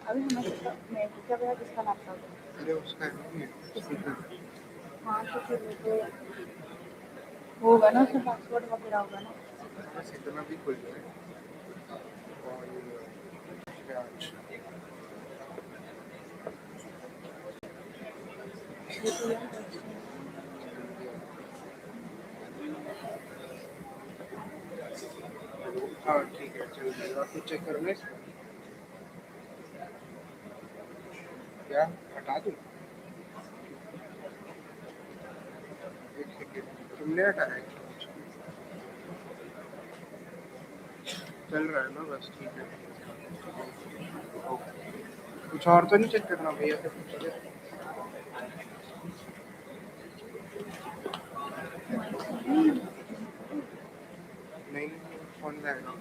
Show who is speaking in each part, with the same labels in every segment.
Speaker 1: अभी मैं क्या पता किसका लैपटॉप है।
Speaker 2: अरे उसका है
Speaker 1: हाँ तो फिर वो होगा ना, उसमें पासवर्ड वगैरह होगा ना।
Speaker 2: बस इतना भी खुल जाए हाँ ठीक है चल जाएगा। कुछ चेक करना है क्या हटा दूँ? एक सेकेंड तुमने हटाया चल रहा है ना बस ठीक है। कुछ और तो नहीं चेक करना भैया से पूछिए। नहीं फोन जाएगा।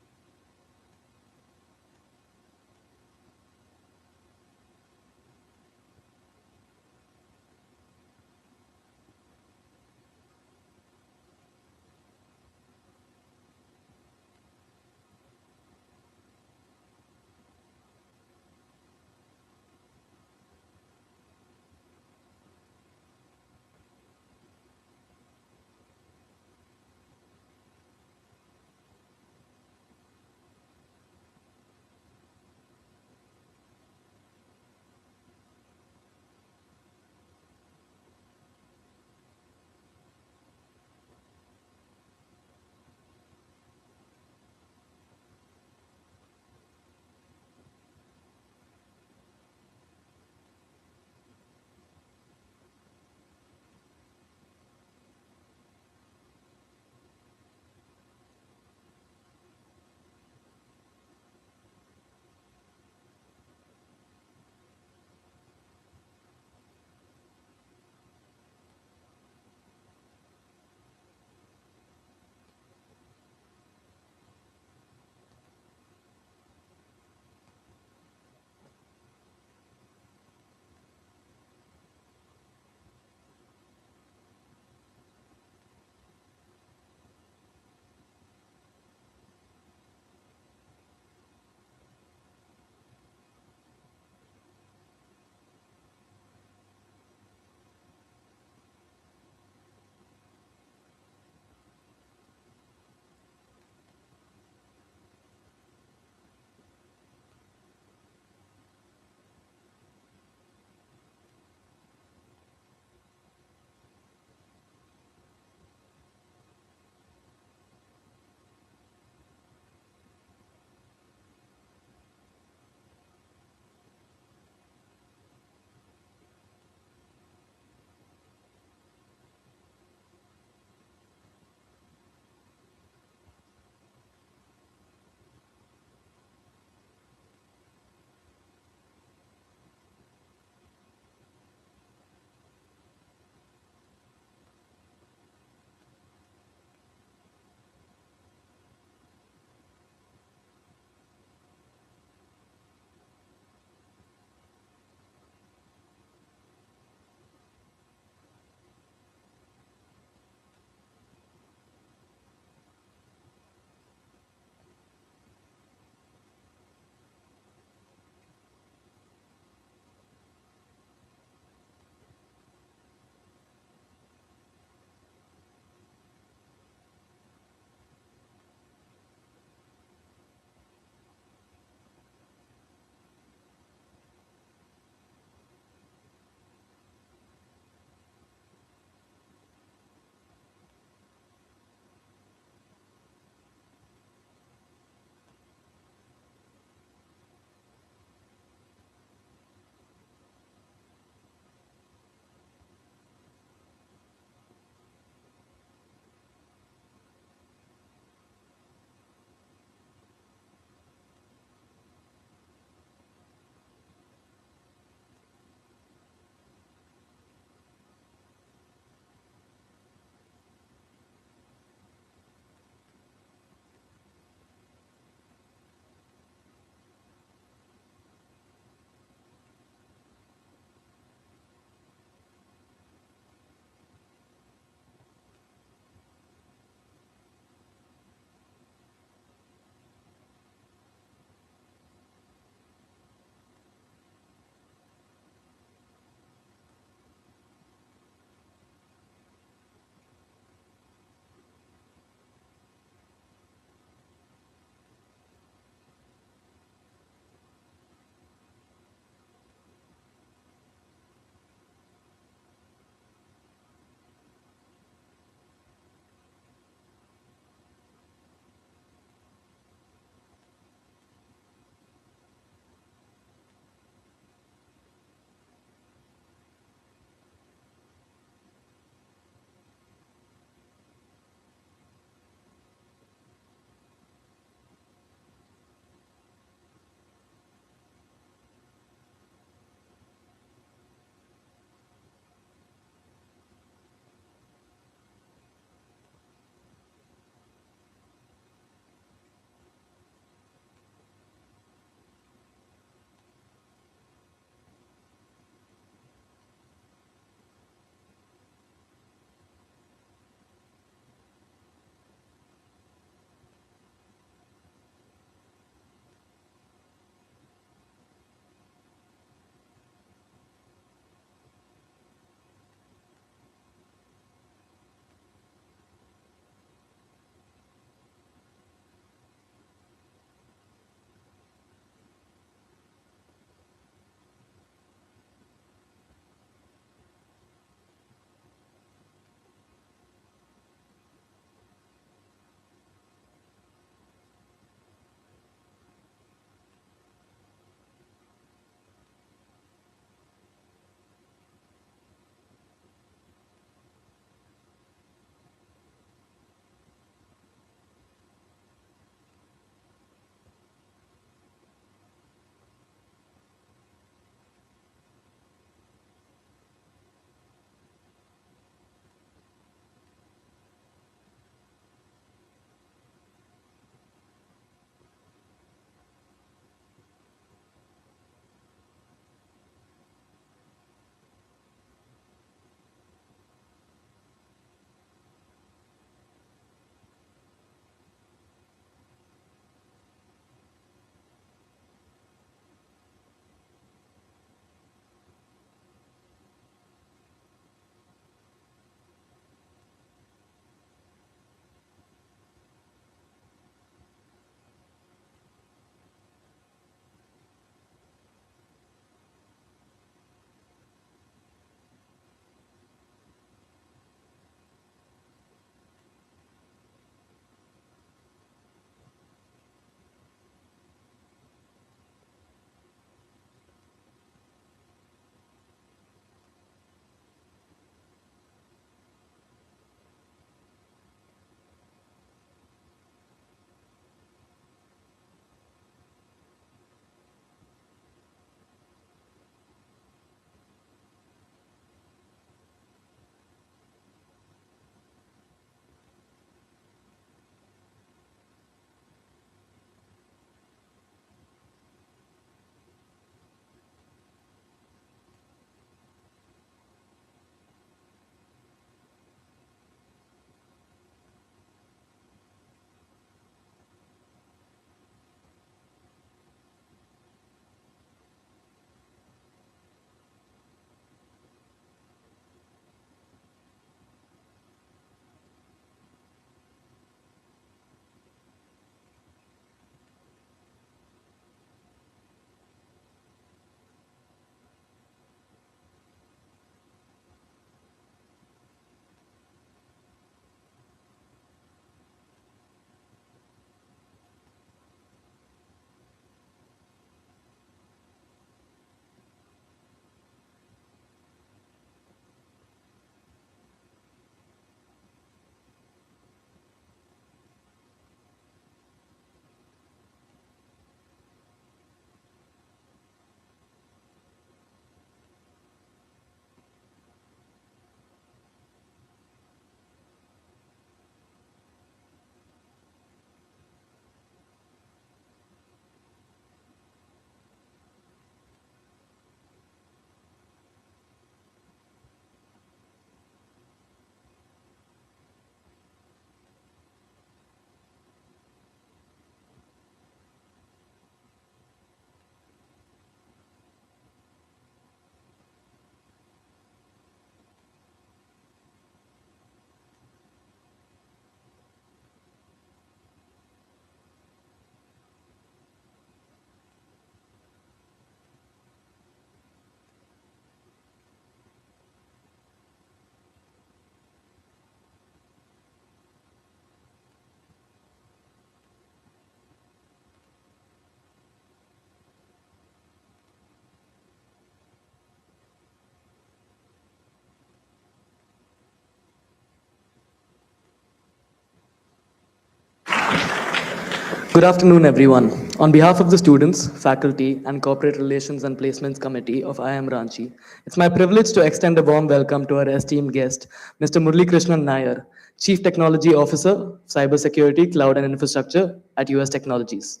Speaker 3: Good afternoon, everyone. On behalf of the students, faculty, and Corporate Relations and Placements Committee of IIM Ranchi, it's my privilege to extend a warm welcome to our esteemed guest, Mr. Murali Krishnan Nair, Chief Technology Officer, Cybersecurity, Cloud and Infrastructure at US Technologies.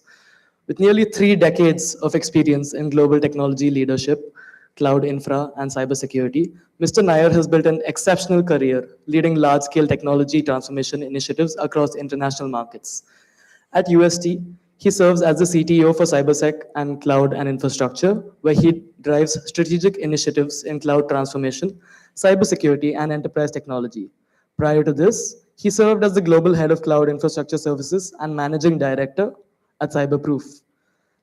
Speaker 3: With nearly 3 decades of experience in global technology leadership, cloud infra, and cybersecurity, Mr. Nair has built an exceptional career leading large-scale technology transformation initiatives across international markets. At UST, he serves as the CTO for CyberSec and Cloud and Infrastructure, where he drives strategic initiatives in cloud transformation, cybersecurity, and enterprise technology. Prior to this, he served as the Global Head of Cloud Infrastructure Services and Managing Director at Cyberproof,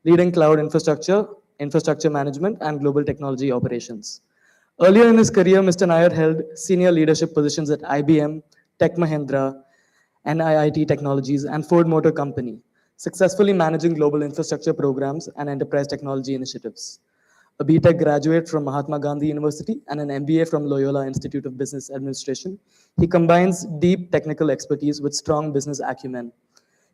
Speaker 3: leading cloud infrastructure, infrastructure management, and global technology operations. Earlier in his career, Mr. Nair held senior leadership positions at IBM, Tech Mahindra, NIIT Technologies, and Ford Motor Company, successfully managing global infrastructure programs and enterprise technology initiatives. A BTech graduate from Mahatma Gandhi University and an MBA from Loyola Institute of Business Administration, he combines deep technical expertise with strong business acumen.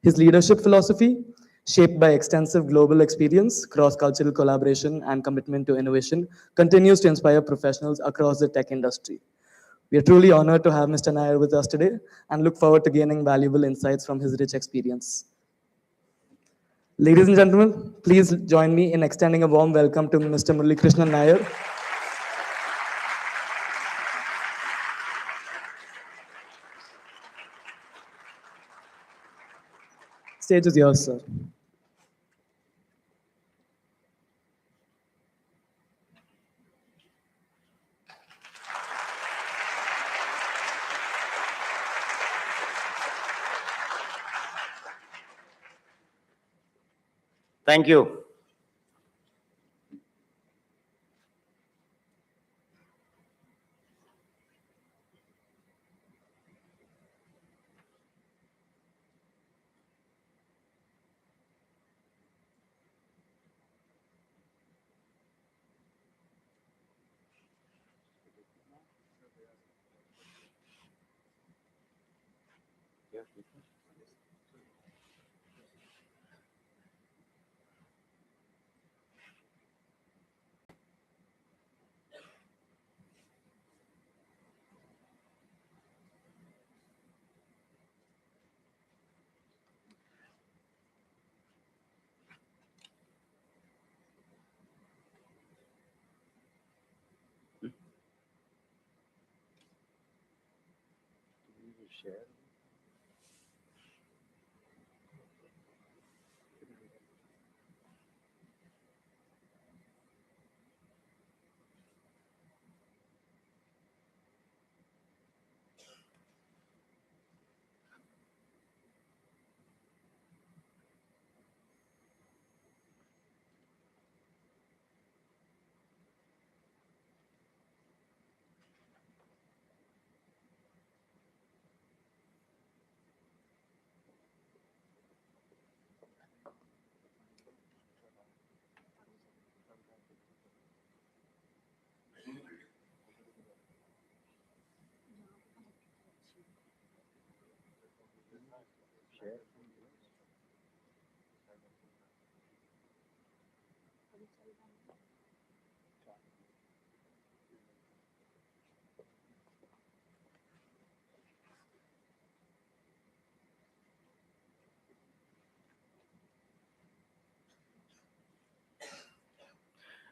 Speaker 3: His leadership philosophy, shaped by extensive global experience, cross-cultural collaboration, and commitment to innovation, continues to inspire professionals across the tech industry. We are truly honored to have Mr. Nair with us today and look forward to gaining valuable insights from his rich experience. Ladies and gentlemen, please join me in extending a warm welcome to Mr. Murali Krishnan Nair. Stage is yours, sir.
Speaker 4: Thank you.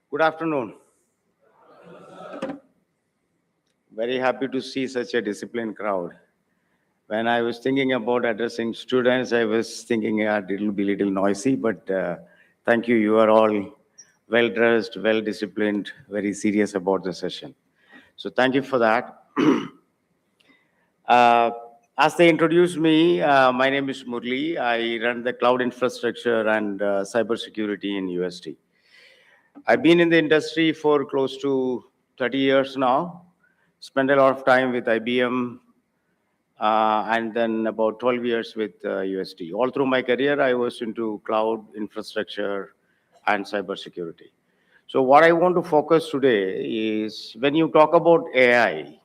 Speaker 4: Good afternoon. Very happy to see such a disciplined crowd. When I was thinking about addressing students, I was thinking it will be a little noisy, but thank you. You are all well dressed, well disciplined, very serious about the session. So thank you for that. Uh, as they introduced me, my name is Murli. I run the cloud infrastructure and cybersecurity in UST. I've been in the industry for close to 30 years now. Spent a lot of time with IBM, and then about 12 years with UST. All through my career, I was into cloud infrastructure and cybersecurity. So what I want to focus today is when you talk about AI,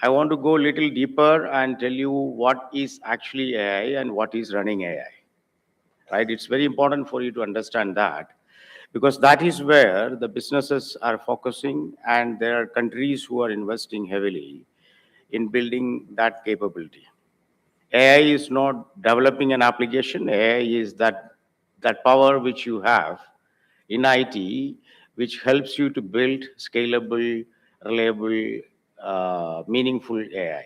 Speaker 4: I want to go a little deeper and tell you what is actually AI and what is running AI. right? It's very important for you to understand that, because that is where the businesses are focusing, and there are countries who are investing heavily in building that capability. AI is not developing an application. AI is that power which you have in IT, which helps you to build scalable, reliable, meaningful AI.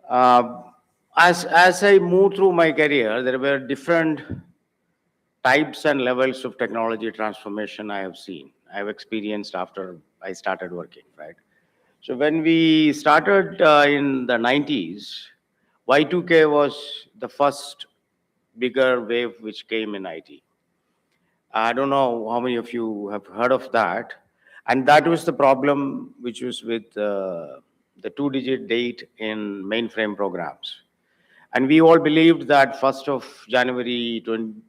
Speaker 4: Uh, as I moved through my career, there were different types and levels of technology transformation I have seen, I have experienced after I started working, right? So when we started in the 90s, Y2K was the first bigger wave which came in IT. I don't know how many of you have heard of that. And that was the problem which was with the two-digit date in mainframe programs. And we all believed that 1st of January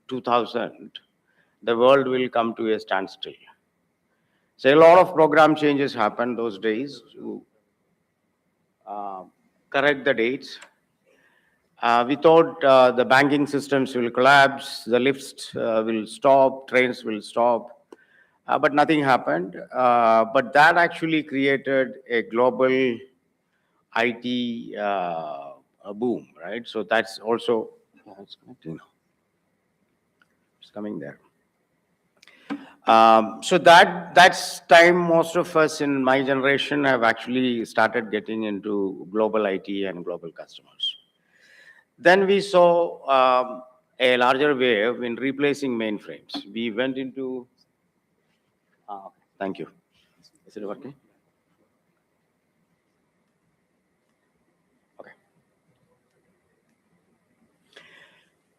Speaker 4: 2000, the world will come to a standstill. So a lot of program changes happened those days to correct the dates. We thought the banking systems will collapse, the lifts will stop, trains will stop, but nothing happened. But that actually created a global IT a boom, right? So that's also, it's connecting now. It's coming there. So that's time most of us in my generation have actually started getting into global IT and global customers. Then we saw a larger wave in replacing mainframes. We went into, thank you. Is it working? Okay.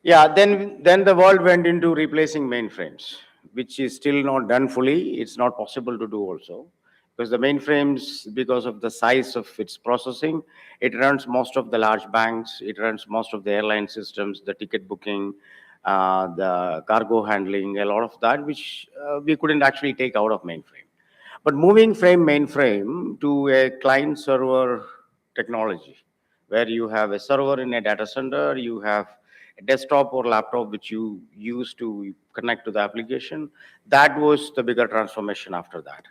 Speaker 4: Yeah, then the world went into replacing mainframes, which is still not done fully. It's not possible to do also, because the mainframes, because of the size of its processing, it runs most of the large banks, it runs most of the airline systems, the ticket booking, the cargo handling, a lot of that, which we couldn't actually take out of mainframe. But moving from mainframe to a client server technology, where you have a server in a data center, you have a desktop or laptop which you use to connect to the application, that was the bigger transformation after that.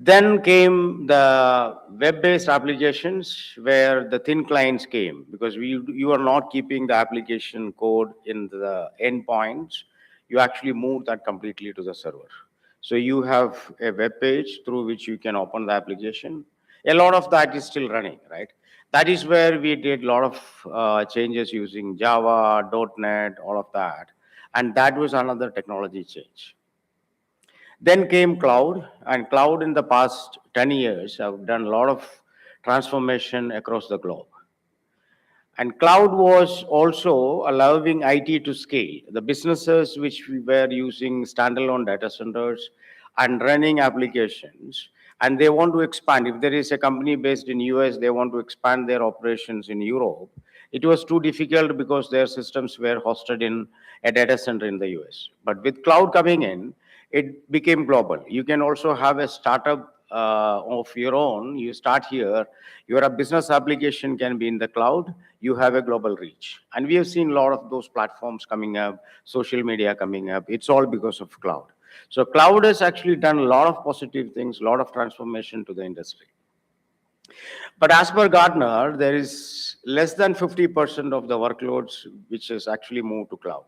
Speaker 4: Then came the web-based applications, where the thin clients came, because you are not keeping the application code in the endpoints. You actually move that completely to the server. So you have a web page through which you can open the application. A lot of that is still running, right? That is where we did a lot of changes using Java, .NET, all of that. And that was another technology change. Then came cloud, and cloud in the past 10 years have done a lot of transformation across the globe. And cloud was also allowing IT to scale. The businesses which we were using standalone data centers and running applications, and they want to expand. If there is a company based in US, they want to expand their operations in Europe. It was too difficult because their systems were hosted in a data center in the US. But with cloud coming in, it became global. You can also have a startup of your own. You start here, your business application can be in the cloud, you have a global reach. And we have seen a lot of those platforms coming up, social media coming up. It's all because of cloud. So cloud has actually done a lot of positive things, a lot of transformation to the industry. But as per Gartner, there is less than 50% of the workloads which has actually moved to cloud.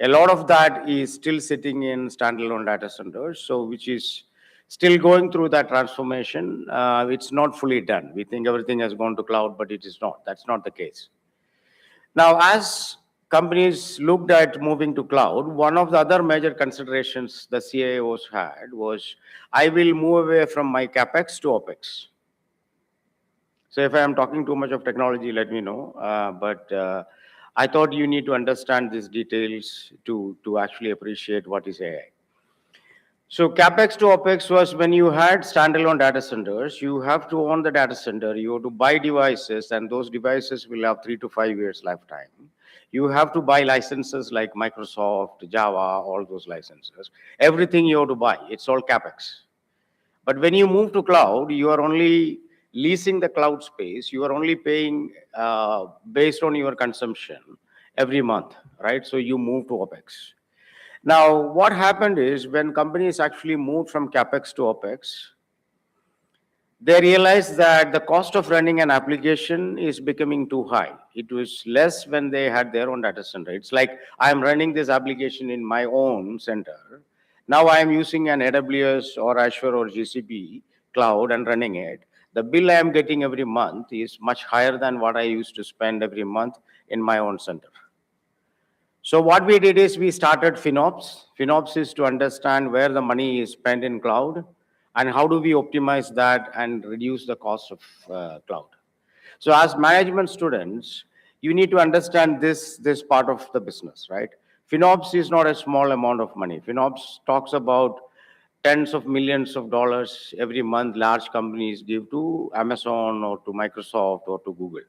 Speaker 4: A lot of that is still sitting in standalone data centers, so which is still going through that transformation. It's not fully done. We think everything has gone to cloud, but it is not. That's not the case. Now, as companies looked at moving to cloud, one of the other major considerations the CIOs had was, I will move away from my CapEx to OpEx. So if I am talking too much of technology, let me know. But I thought you need to understand these details to actually appreciate what is AI. So CapEx to OpEx was when you had standalone data centers, you have to own the data center, you have to buy devices, and those devices will have 3 to 5 years lifetime. You have to buy licenses like Microsoft, Java, all those licenses. Everything you have to buy, it's all CapEx. But when you move to cloud, you are only leasing the cloud space, you are only paying based on your consumption. every month, right? So you move to OPEX. Now, what happened is when companies actually moved from CAPEX to OPEX, they realized that the cost of running an application is becoming too high. It was less when they had their own data center. It's like I'm running this application in my own center. Now I am using an AWS or Azure or GCP cloud and running it. The bill I am getting every month is much higher than what I used to spend every month in my own center. So what we did is we started FinOps. FinOps is to understand where the money is spent in cloud and how do we optimize that and reduce the cost of cloud. So as management students, you need to understand this part of the business, right? FinOps is not a small amount of money. FinOps talks about tens of millions of dollars every month large companies give to Amazon or to Microsoft or to Google.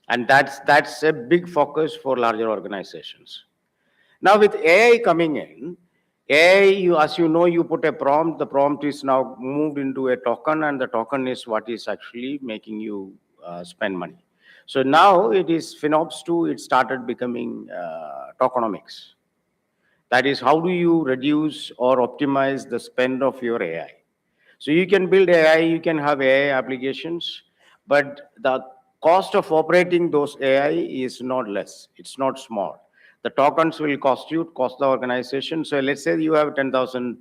Speaker 4: And that's a big focus for larger organizations. Now with AI coming in, AI, as you know, you put a prompt, the prompt is now moved into a token, and the token is what is actually making you spend money. So now it is FinOps 2, it started becoming tokenomics. That is, how do you reduce or optimize the spend of your AI? So you can build AI, you can have AI applications, but the cost of operating those AI is not less. It's not small. The tokens will cost you, cost the organization. So let's say you have 10,000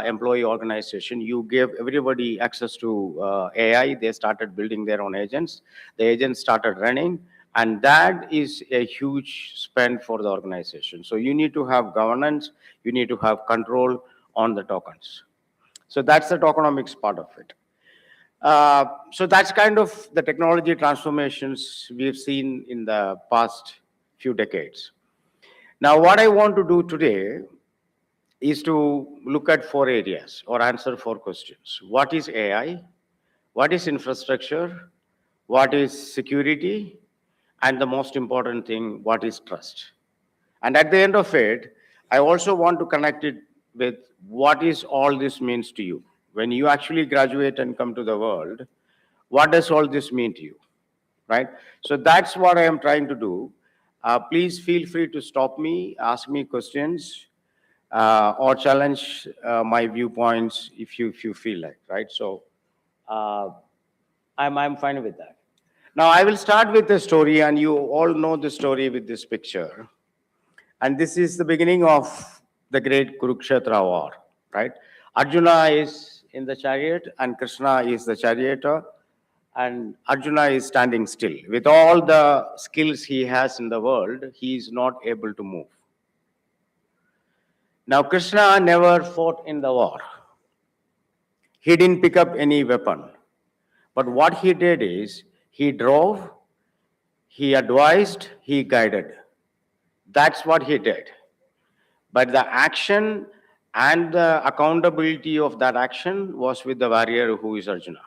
Speaker 4: employee organization. You give everybody access to AI. They started building their own agents. The agents started running. And that is a huge spend for the organization. So you need to have governance. You need to have control on the tokens. So that's the tokenomics part of it. So that's kind of the technology transformations we've seen in the past few decades. Now, what I want to do today is to look at 4 areas or answer 4 questions. What is AI? What is infrastructure? What is security? And the most important thing, what is trust? And at the end of it, I also want to connect it with what is all this means to you. When you actually graduate and come to the world, what does all this mean to you, right? So that's what I am trying to do. Please feel free to stop me, ask me questions, or challenge my viewpoints if you feel like, right? So I'm fine with that. Now I will start with the story, and you all know the story with this picture. And this is the beginning of the great Kurukshetra war, right? Arjuna is in the chariot and Krishna is the charioteer, and Arjuna is standing still. With all the skills he has in the world, he is not able to move. Now, Krishna never fought in the war. He didn't pick up any weapon. But what he did is, he drove, he advised, he guided. That's what he did. But the action and the accountability of that action was with the warrior who is Arjuna.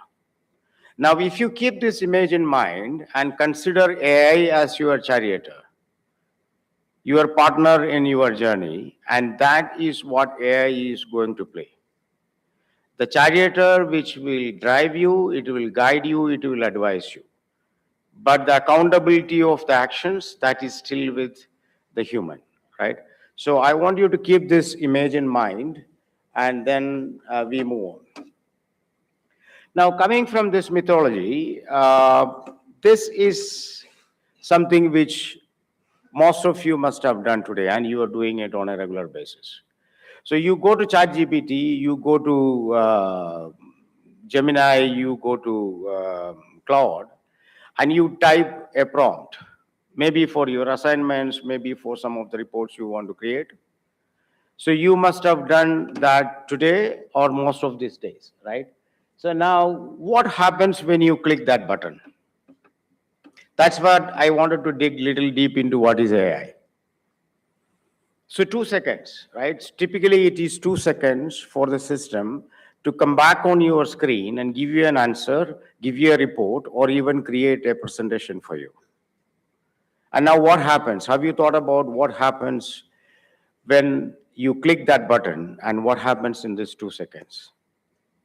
Speaker 4: Now, if you keep this image in mind and consider AI as your charioteer, your partner in your journey, and that is what AI is going to play. The charioteer which will drive you, it will guide you, it will advise you. But the accountability of the actions, that is still with the human, right? So I want you to keep this image in mind, and then we move on. Now, coming from this mythology, this is something which most of you must have done today, and you are doing it on a regular basis. So you go to ChatGPT, you go to Gemini, you go to Claude, and you type a prompt, maybe for your assignments, maybe for some of the reports you want to create. So you must have done that today or most of these days, right? So now, what happens when you click that button? That's what I wanted to dig little deep into what is AI. So 2 seconds, right? Typically, it is 2 seconds for the system to come back on your screen and give you an answer, give you a report, or even create a presentation for you. And now what happens? Have you thought about what happens when you click that button and what happens in these 2 seconds?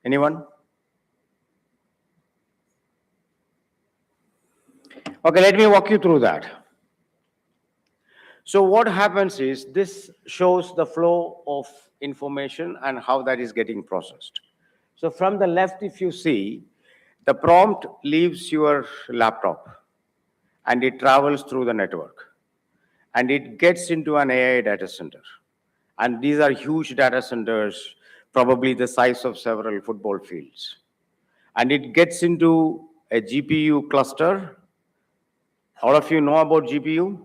Speaker 4: Anyone? Okay, let me walk you through that. So what happens is this shows the flow of information and how that is getting processed. So from the left, if you see, the prompt leaves your laptop and it travels through the network and it gets into an AI data center. And these are huge data centers, probably the size of several football fields. And it gets into a GPU cluster. All of you know about GPU?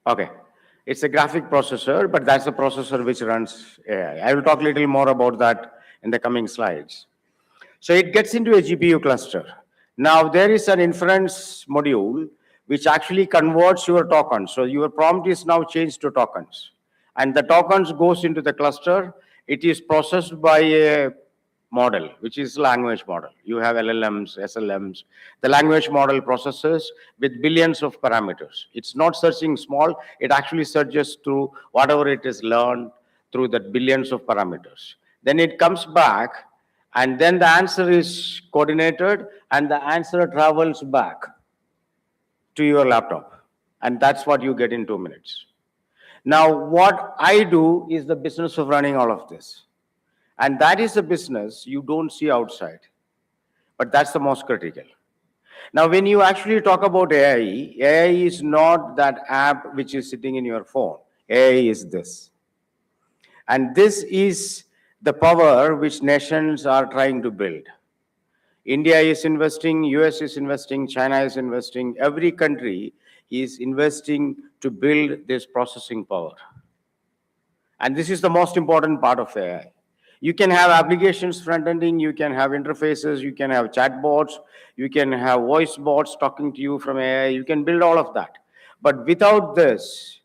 Speaker 4: Okay. It's a graphic processor, but that's the processor which runs AI. I will talk a little more about that in the coming slides. So it gets into a GPU cluster. Now there is an inference module which actually converts your tokens. So your prompt is now changed to tokens. And the tokens goes into the cluster. It is processed by a model, which is language model. You have LLMs, SLMs. The language model processes with billions of parameters. It's not searching small, it actually searches through whatever it is learned through that billions of parameters. Then it comes back and then the answer is coordinated and the answer travels back to your laptop. And that's what you get in 2 minutes. Now, what I do is the business of running all of this. And that is a business you don't see outside. But that's the most critical. Now, when you actually talk about AI, AI is not that app which is sitting in your phone. AI is this. And this is the power which nations are trying to build. India is investing, US is investing, China is investing, every country is investing to build this processing power. And this is the most important part of AI. You can have applications front-ending, you can have interfaces, you can have chatbots, you can have voice bots talking to you from AI, you can build all of that. But without this,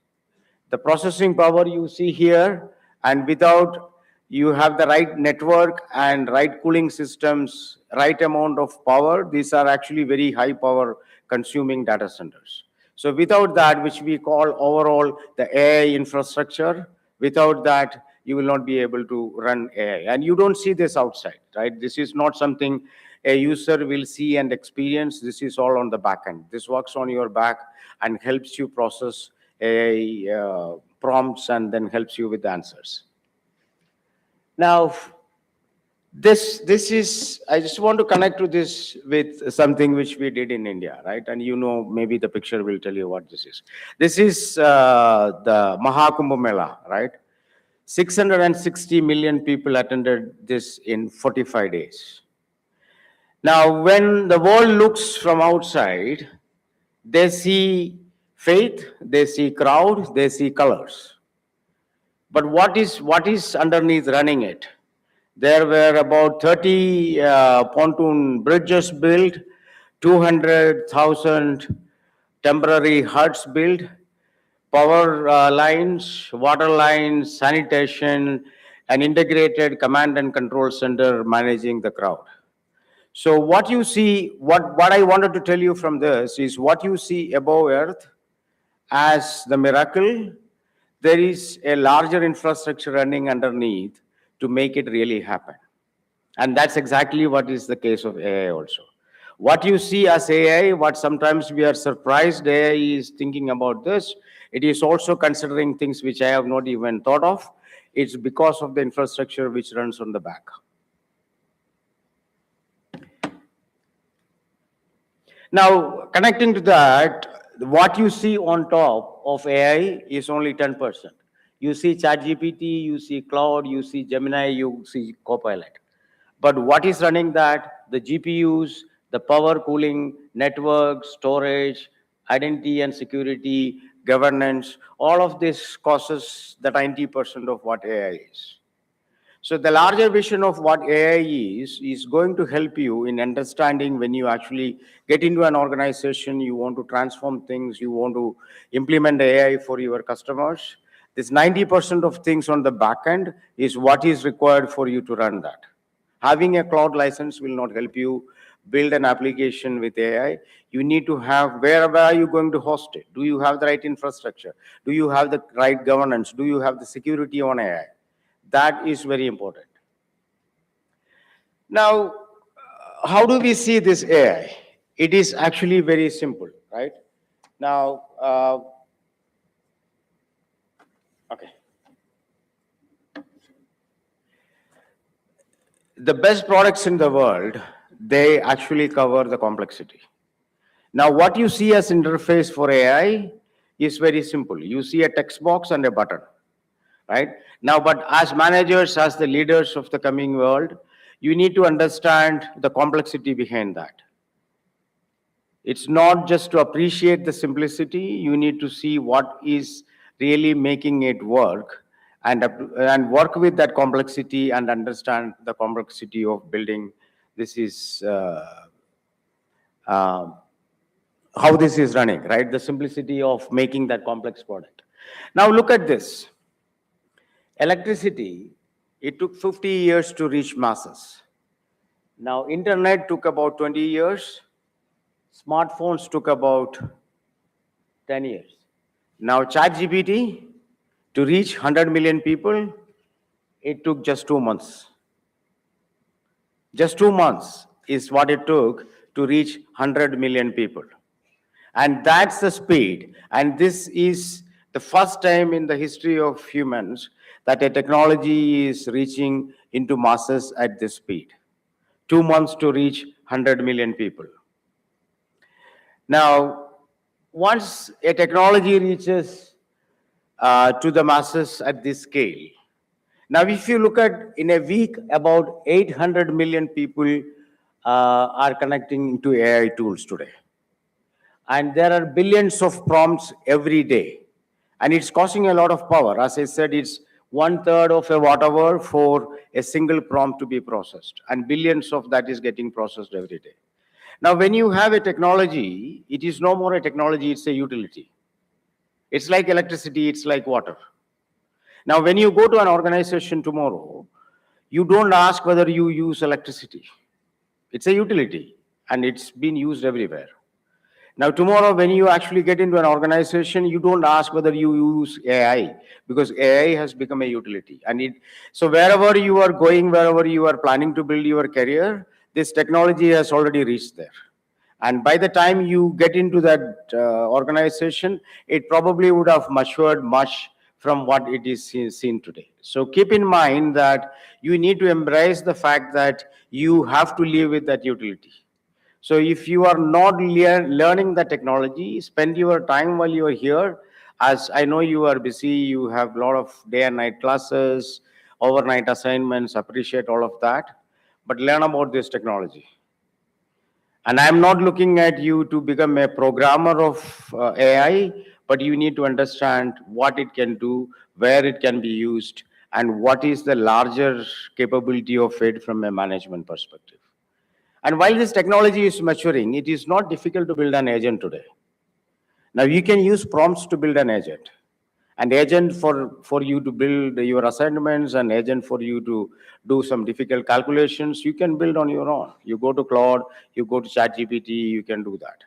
Speaker 4: the processing power you see here, and without you have the right network and right cooling systems, right amount of power, these are actually very high power consuming data centers. So without that, which we call overall the AI infrastructure, without that, you will not be able to run AI. And you don't see this outside, right? This is not something a user will see and experience. This is all on the back end. This works on your back and helps you process AI prompts and then helps you with the answers. Now, this is, I just want to connect to this with something which we did in India, right? And you know, maybe the picture will tell you what this is. This is the Mahakumbh Mela, right? 660 million people attended this in 45 days. Now, when the world looks from outside, they see faith, they see crowd, they see colors. But what is underneath running it? There were about 30 pontoon bridges built, 200,000 temporary huts built, power lines, water lines, sanitation, an integrated command and control center managing the crowd. So what you see, what I wanted to tell you from this is what you see above earth as the miracle, there is a larger infrastructure running underneath to make it really happen. And that's exactly what is the case of AI also. What you see as AI, what sometimes we are surprised AI is thinking about this, it is also considering things which I have not even thought of. It's because of the infrastructure which runs on the back. Now, connecting to that, what you see on top of AI is only 10%. You see ChatGPT, you see Cloud, you see Gemini, you see Copilot. But what is running that? The GPUs, the power cooling, network, storage, identity and security, governance, all of this causes the 90% of what AI is. So the larger vision of what AI is going to help you in understanding when you actually get into an organization, you want to transform things, you want to implement AI for your customers. This 90% of things on the back end is what is required for you to run that. Having a cloud license will not help you build an application with AI. You need to have, where are you going to host it? Do you have the right infrastructure? Do you have the right governance? Do you have the security on AI? That is very important. Now, how do we see this AI? It is actually very simple, right? Now, Okay. The best products in the world, they actually cover the complexity. Now, what you see as interface for AI is very simple. You see a text box and a button, right? Now, but as managers, as the leaders of the coming world, you need to understand the complexity behind that. It's not just to appreciate the simplicity, you need to see what is really making it work and work with that complexity and understand the complexity of building. This is uh, how this is running, right? The simplicity of making that complex product. Now look at this. Electricity, it took 50 years to reach masses. Now internet took about 20 years. Smartphones took about 10 years. Now ChatGPT, to reach 100 million people, it took just 2 months. Just 2 months is what it took to reach 100 million people. And that's the speed. And this is the first time in the history of humans that a technology is reaching into masses at this speed. 2 months to reach 100 million people. Now, once a technology reaches to the masses at this scale, now if you look at in a week, about 800 million people are connecting to AI tools today. And there are billions of prompts every day. And it's costing a lot of power. As I said, it's 1/3 of a watt hour for a single prompt to be processed. And billions of that is getting processed every day. Now, when you have a technology, it is no more a technology, it's a utility. It's like electricity, it's like water. Now, when you go to an organization tomorrow, you don't ask whether you use electricity. It's a utility, and it's been used everywhere. Now, tomorrow, when you actually get into an organization, you don't ask whether you use AI, because AI has become a utility. So wherever you are going, wherever you are planning to build your career, this technology has already reached there. And by the time you get into that organization, it probably would have matured much from what it is seen today. So keep in mind that you need to embrace the fact that you have to live with that utility. So if you are not learning the technology, spend your time while you are here. As I know you are busy, you have a lot of day and night classes, overnight assignments, appreciate all of that. But learn about this technology. And I'm not looking at you to become a programmer of AI, but you need to understand what it can do, where it can be used, and what is the larger capability of it from a management perspective. And while this technology is maturing, it is not difficult to build an agent today. Now, you can use prompts to build an agent. An agent for you to build your assignments, an agent for you to do some difficult calculations, you can build on your own. You go to Claude, you go to ChatGPT, you can do that.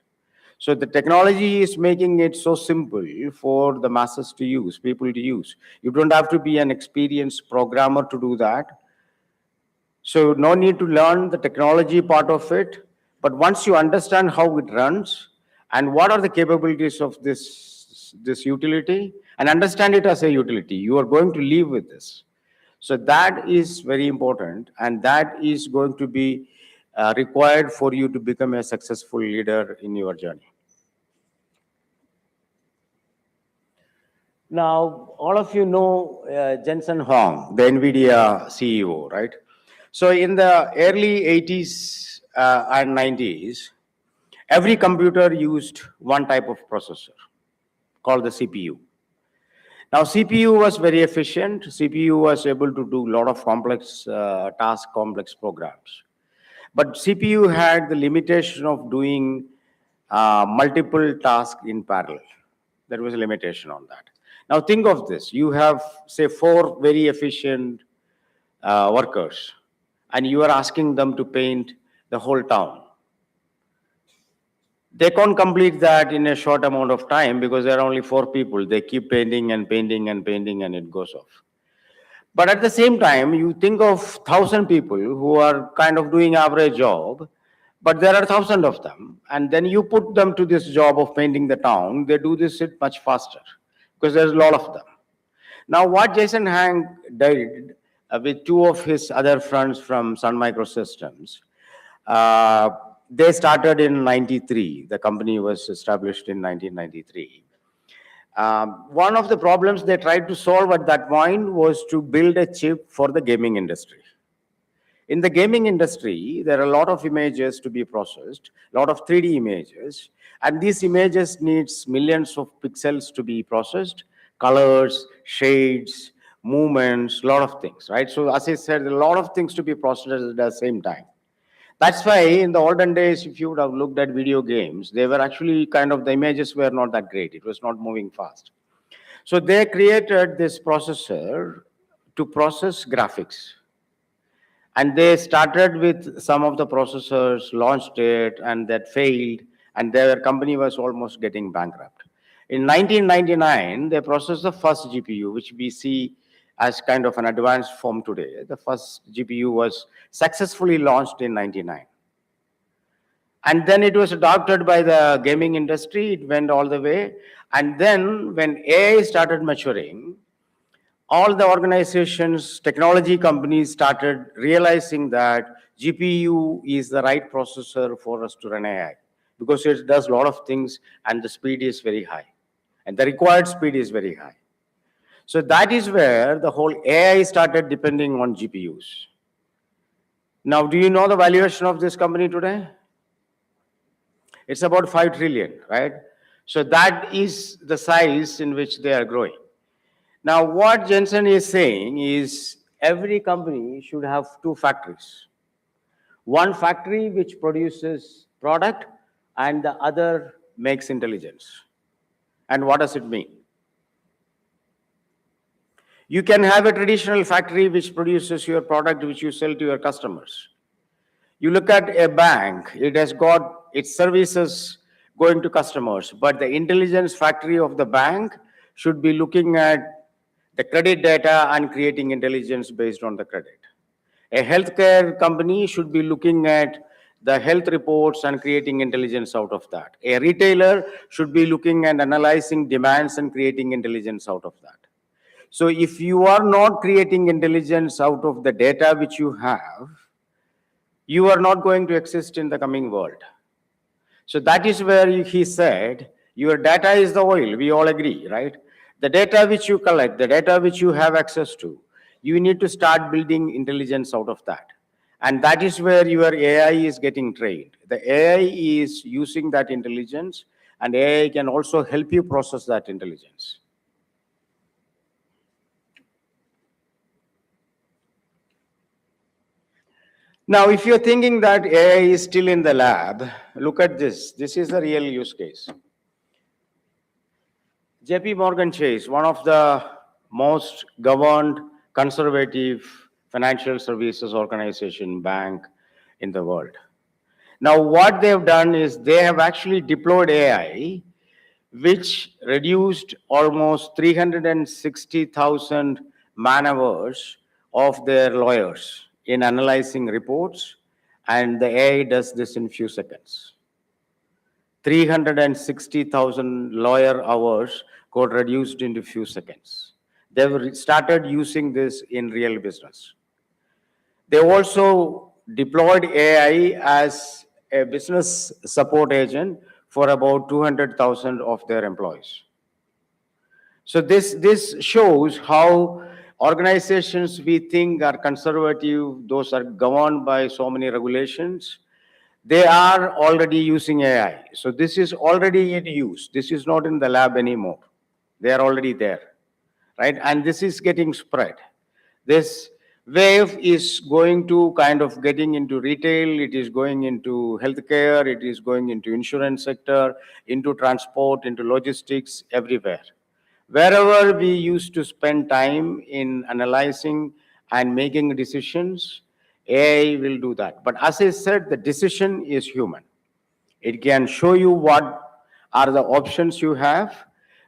Speaker 4: So the technology is making it so simple for the masses to use, people to use. You don't have to be an experienced programmer to do that. So no need to learn the technology part of it, but once you understand how it runs and what are the capabilities of this utility, and understand it as a utility, you are going to live with this. So that is very important, and that is going to be required for you to become a successful leader in your journey. Now, all of you know Jensen Huang, the NVIDIA CEO, right? So in the early 80s and 90s, every computer used one type of processor called the CPU. Now, CPU was very efficient. CPU was able to do a lot of complex tasks, complex programs. But CPU had the limitation of doing multiple tasks in parallel. There was a limitation on that. Now, think of this. You have, say, 4 very efficient workers, and you are asking them to paint the whole town. They can't complete that in a short amount of time because there are only 4 people. They keep painting and painting and painting, and it goes off. But at the same time, you think of 1,000 people who are kind of doing average job, But there are thousands of them. And then you put them to this job of painting the town, they do this it much faster because there's a lot of them. Now, what Jason Hank did with two of his other friends from Sun Microsystems, they started in 93. The company was established in 1993. One of the problems they tried to solve at that point was to build a chip for the gaming industry. In the gaming industry, there are a lot of images to be processed, a lot of 3D images, and these images needs millions of pixels to be processed, colors, shades, movements, a lot of things, right? So as I said, a lot of things to be processed at the same time. That's why in the olden days, if you would have looked at video games, they were actually kind of, the images were not that great. It was not moving fast. So they created this processor to process graphics. And they started with some of the processors, launched it, and that failed, and their company was almost getting bankrupt. In 1999, they processed the first GPU, which we see as kind of an advanced form today. The first GPU was successfully launched in 99. And then it was adopted by the gaming industry. It went all the way. And then when AI started maturing, all the organizations, technology companies started realizing that GPU is the right processor for us to run AI because it does a lot of things and the speed is very high. And the required speed is very high. So that is where the whole AI started depending on GPUs. Now, do you know the valuation of this company today? It's about 5 trillion, right? So that is the size in which they are growing. Now, what Jensen is saying is every company should have 2 factories. One factory which produces product and the other makes intelligence. And what does it mean? You can have a traditional factory which produces your product which you sell to your customers. You look at a bank, it has got its services going to customers, but the intelligence factory of the bank should be looking at the credit data and creating intelligence based on the credit. A healthcare company should be looking at the health reports and creating intelligence out of that. A retailer should be looking and analyzing demands and creating intelligence out of that. So if you are not creating intelligence out of the data which you have, you are not going to exist in the coming world. So that is where he said, your data is the oil, we all agree, right? The data which you collect, the data which you have access to, you need to start building intelligence out of that. And that is where your AI is getting trained. The AI is using that intelligence, and AI can also help you process that intelligence. Now, if you're thinking that AI is still in the lab, look at this. This is a real use case. JP Morgan Chase, one of the most governed, conservative financial services organization, bank in the world. Now, what they've done is they have actually deployed AI, which reduced almost 360,000 man-hours of their lawyers in analyzing reports, and the AI does this in few seconds. 360,000 lawyer hours got reduced into few seconds. They've started using this in real business. They also deployed AI as a business support agent for about 200,000 of their employees. So this shows how organizations we think are conservative, those are governed by so many regulations, they are already using AI. So this is already in use. This is not in the lab anymore. They are already there, right? And this is getting spread. This wave is going to kind of getting into retail, it is going into healthcare, it is going into insurance sector, into transport, into logistics, everywhere. Wherever we used to spend time in analyzing and making decisions, AI will do that. But as I said, the decision is human. It can show you what are the options you have.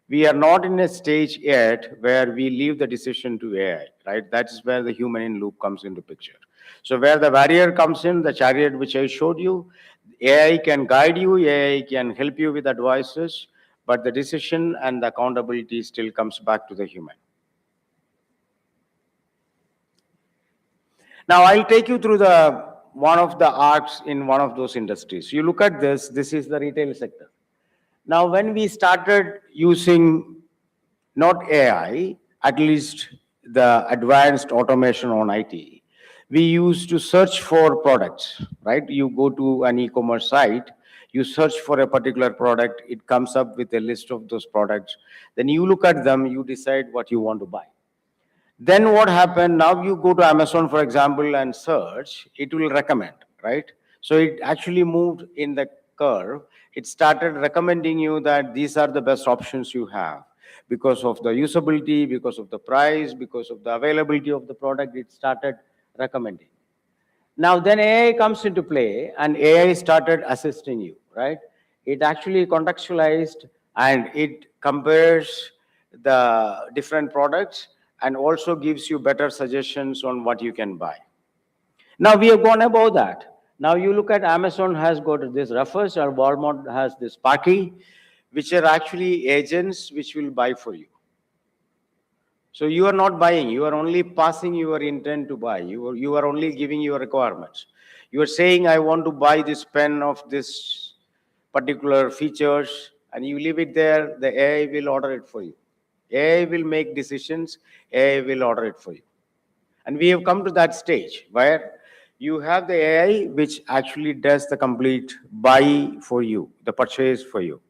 Speaker 4: We are not in a stage yet where we leave the decision to AI, right? That is where the human in loop comes into picture. So where the warrior comes in, the chariot which I showed you, AI can guide you, AI can help you with advices, but the decision and the accountability still comes back to the human. Now, I'll take you through one of the arcs in one of those industries. You look at this, this is the retail sector. Now, when we started using not AI, at least the advanced automation on IT, we used to search for products, right? You go to an e-commerce site, you search for a particular product, it comes up with a list of those products. Then you look at them, you decide what you want to buy. Then what happened? Now you go to Amazon, for example, and search, it will recommend, right? So it actually moved in the curve. It started recommending you that these are the best options you have because of the usability, because of the price, because of the availability of the product. It started recommending. Now then AI comes into play and AI started assisting you, right? It actually contextualized and it compares the different products and also gives you better suggestions on what you can buy. Now we have gone above that. Now you look at Amazon has got this Ruffles or Walmart has this Sparky, which are actually agents which will buy for you. So you are not buying, you are only passing your intent to buy. You are only giving your requirements. You are saying, I want to buy this pen of this particular features, and you leave it there, the AI will order it for you. AI will make decisions, AI will order it for you. And we have come to that stage where you have the AI which actually does the complete buy for you, the purchase for you.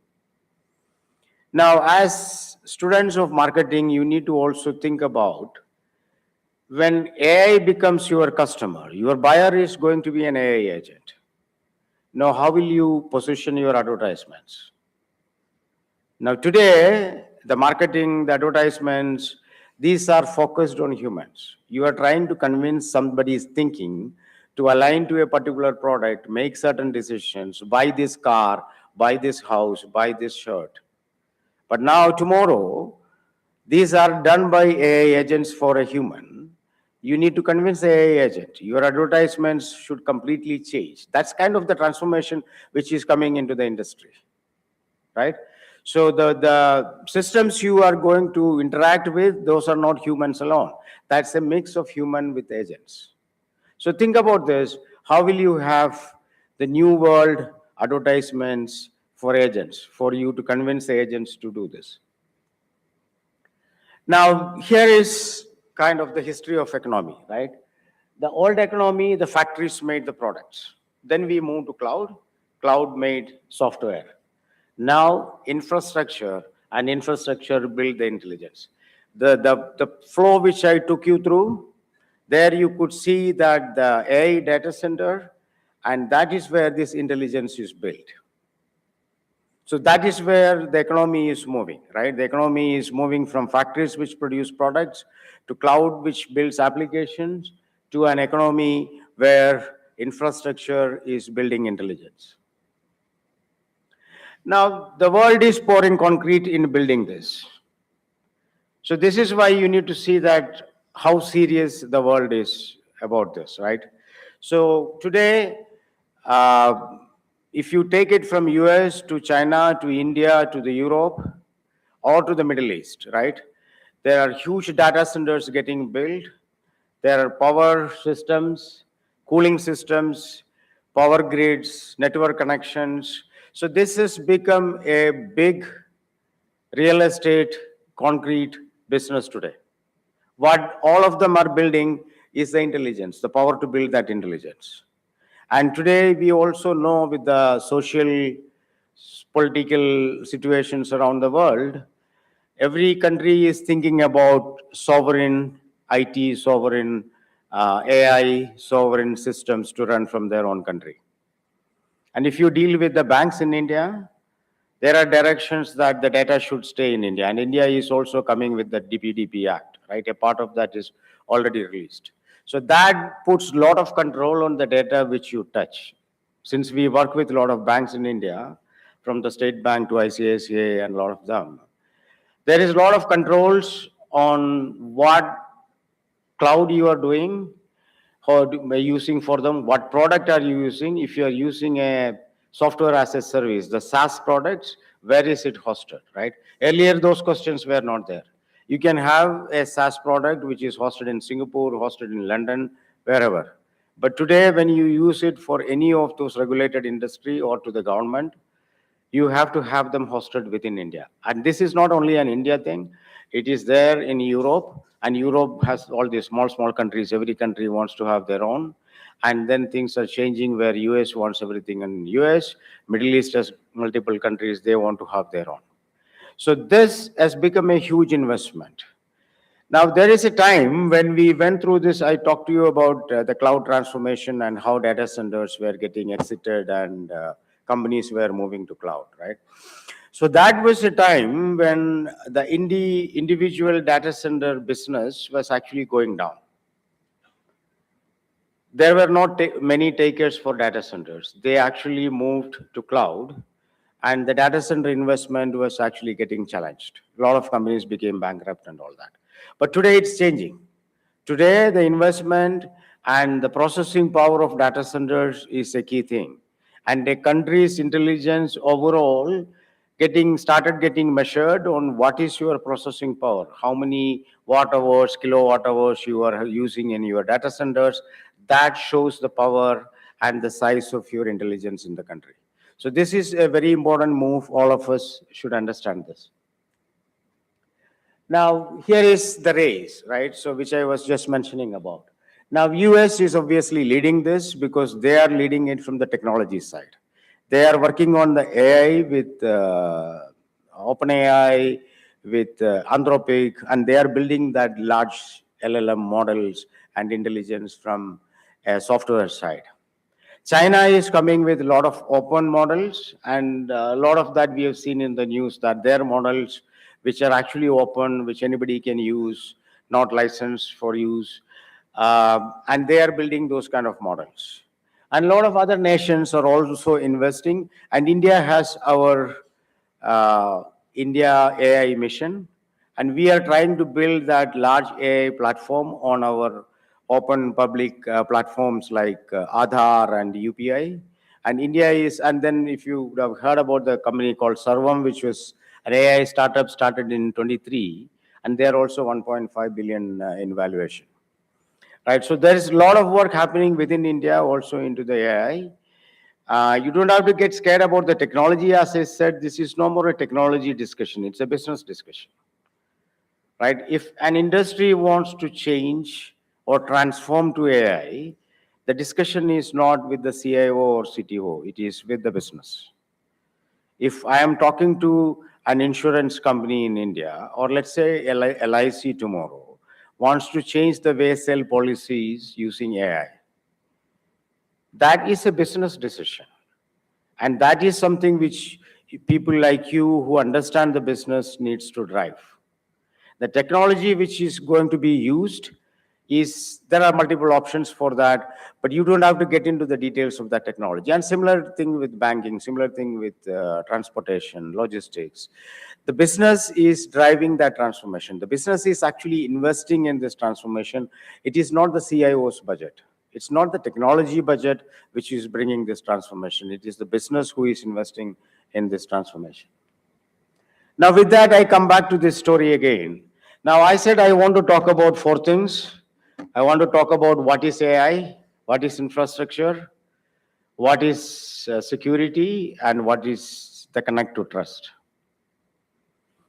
Speaker 4: Now, as students of marketing, you need to also think about when AI becomes your customer, your buyer is going to be an AI agent. Now, how will you position your advertisements? Now, today, the marketing, the advertisements, these are focused on humans. You are trying to convince somebody's thinking to align to a particular product, make certain decisions, buy this car, buy this house, buy this shirt. But now, tomorrow, these are done by AI agents for a human. You need to convince the AI agent. Your advertisements should completely change. That's kind of the transformation which is coming into the industry, right? So the systems you are going to interact with, those are not humans alone. That's a mix of human with agents. So think about this. How will you have the new world advertisements for agents, for you to convince the agents to do this? Now, here is kind of the history of economy, right? The old economy, the factories made the products. Then we moved to cloud. Cloud made software. Now, infrastructure and infrastructure build the intelligence. The flow which I took you through, there you could see that the AI data center, and that is where this intelligence is built. So that is where the economy is moving, right? The economy is moving from factories which produce products to cloud which builds applications to an economy where infrastructure is building intelligence. Now, the world is pouring concrete in building this. So this is why you need to see that how serious the world is about this, right? So today, if you take it from US to China to India to the Europe or to the Middle East, right? There are huge data centers getting built. There are power systems, cooling systems, power grids, network connections. So this has become a big real estate, concrete business today. What all of them are building is the intelligence, the power to build that intelligence. And today we also know with the social, political situations around the world, every country is thinking about sovereign IT, sovereign AI, sovereign systems to run from their own country. And if you deal with the banks in India, there are directions that the data should stay in India. And India is also coming with the DPDP Act, right? A part of that is already released. So that puts a lot of control on the data which you touch. Since we work with a lot of banks in India, from the State Bank to ICICI and a lot of them, there is a lot of controls on what cloud you are doing, how using for them, what product are you using. If you are using a software as a service, the SaaS products, where is it hosted, right? Earlier, those questions were not there. You can have a SaaS product which is hosted in Singapore, hosted in London, wherever. But today, when you use it for any of those regulated industry or to the government, you have to have them hosted within India. And this is not only an India thing, it is there in Europe, and Europe has all these small countries. Every country wants to have their own. And then things are changing where US wants everything in US, Middle East has multiple countries, they want to have their own. So this has become a huge investment. Now, there is a time when we went through this, I talked to you about the cloud transformation and how data centers were getting exited and companies were moving to cloud, right? So that was a time when the individual data center business was actually going down. There were not many takers for data centers. They actually moved to cloud, and the data center investment was actually getting challenged. A lot of companies became bankrupt and all that. But today it's changing. Today, the investment and the processing power of data centers is a key thing. And a country's intelligence overall started getting measured on what is your processing power, how many watt hours, kilowatt hours you are using in your data centers. That shows the power and the size of your intelligence in the country. So this is a very important move. All of us should understand this. Now, here is the race, right? So which I was just mentioning about. Now, US is obviously leading this because they are leading it from the technology side. They are working on the AI with OpenAI, with Anthropic, and they are building that large LLM models and intelligence from a software side. China is coming with a lot of open models, and a lot of that we have seen in the news that their models, which are actually open, which anybody can use, not licensed for use, and they are building those kind of models. And a lot of other nations are also investing, and India has our India AI mission, and we are trying to build that large AI platform on our open public platforms like Aadhaar and UPI. And India is, and then if you would have heard about the company called Sarvam, which was an AI startup started in 23, and they're also 1.5 billion in valuation. Right, so there is a lot of work happening within India also into the AI. You don't have to get scared about the technology. As I said, this is no more a technology discussion, it's a business discussion. Right? If an industry wants to change or transform to AI, the discussion is not with the CIO or CTO, it is with the business. If I am talking to an insurance company in India, or let's say LIC tomorrow, wants to change the way sell policies using AI, that is a business decision. And that is something which people like you who understand the business needs to drive. The technology which is going to be used there are multiple options for that, but you don't have to get into the details of that technology. And similar thing with banking, similar thing with transportation, logistics. The business is driving that transformation. The business is actually investing in this transformation. It is not the CIO's budget. It's not the technology budget which is bringing this transformation. It is the business who is investing in this transformation. Now, with that, I come back to this story again. Now, I said I want to talk about four things. I want to talk about what is AI, what is infrastructure, what is security, and what is the connect to trust.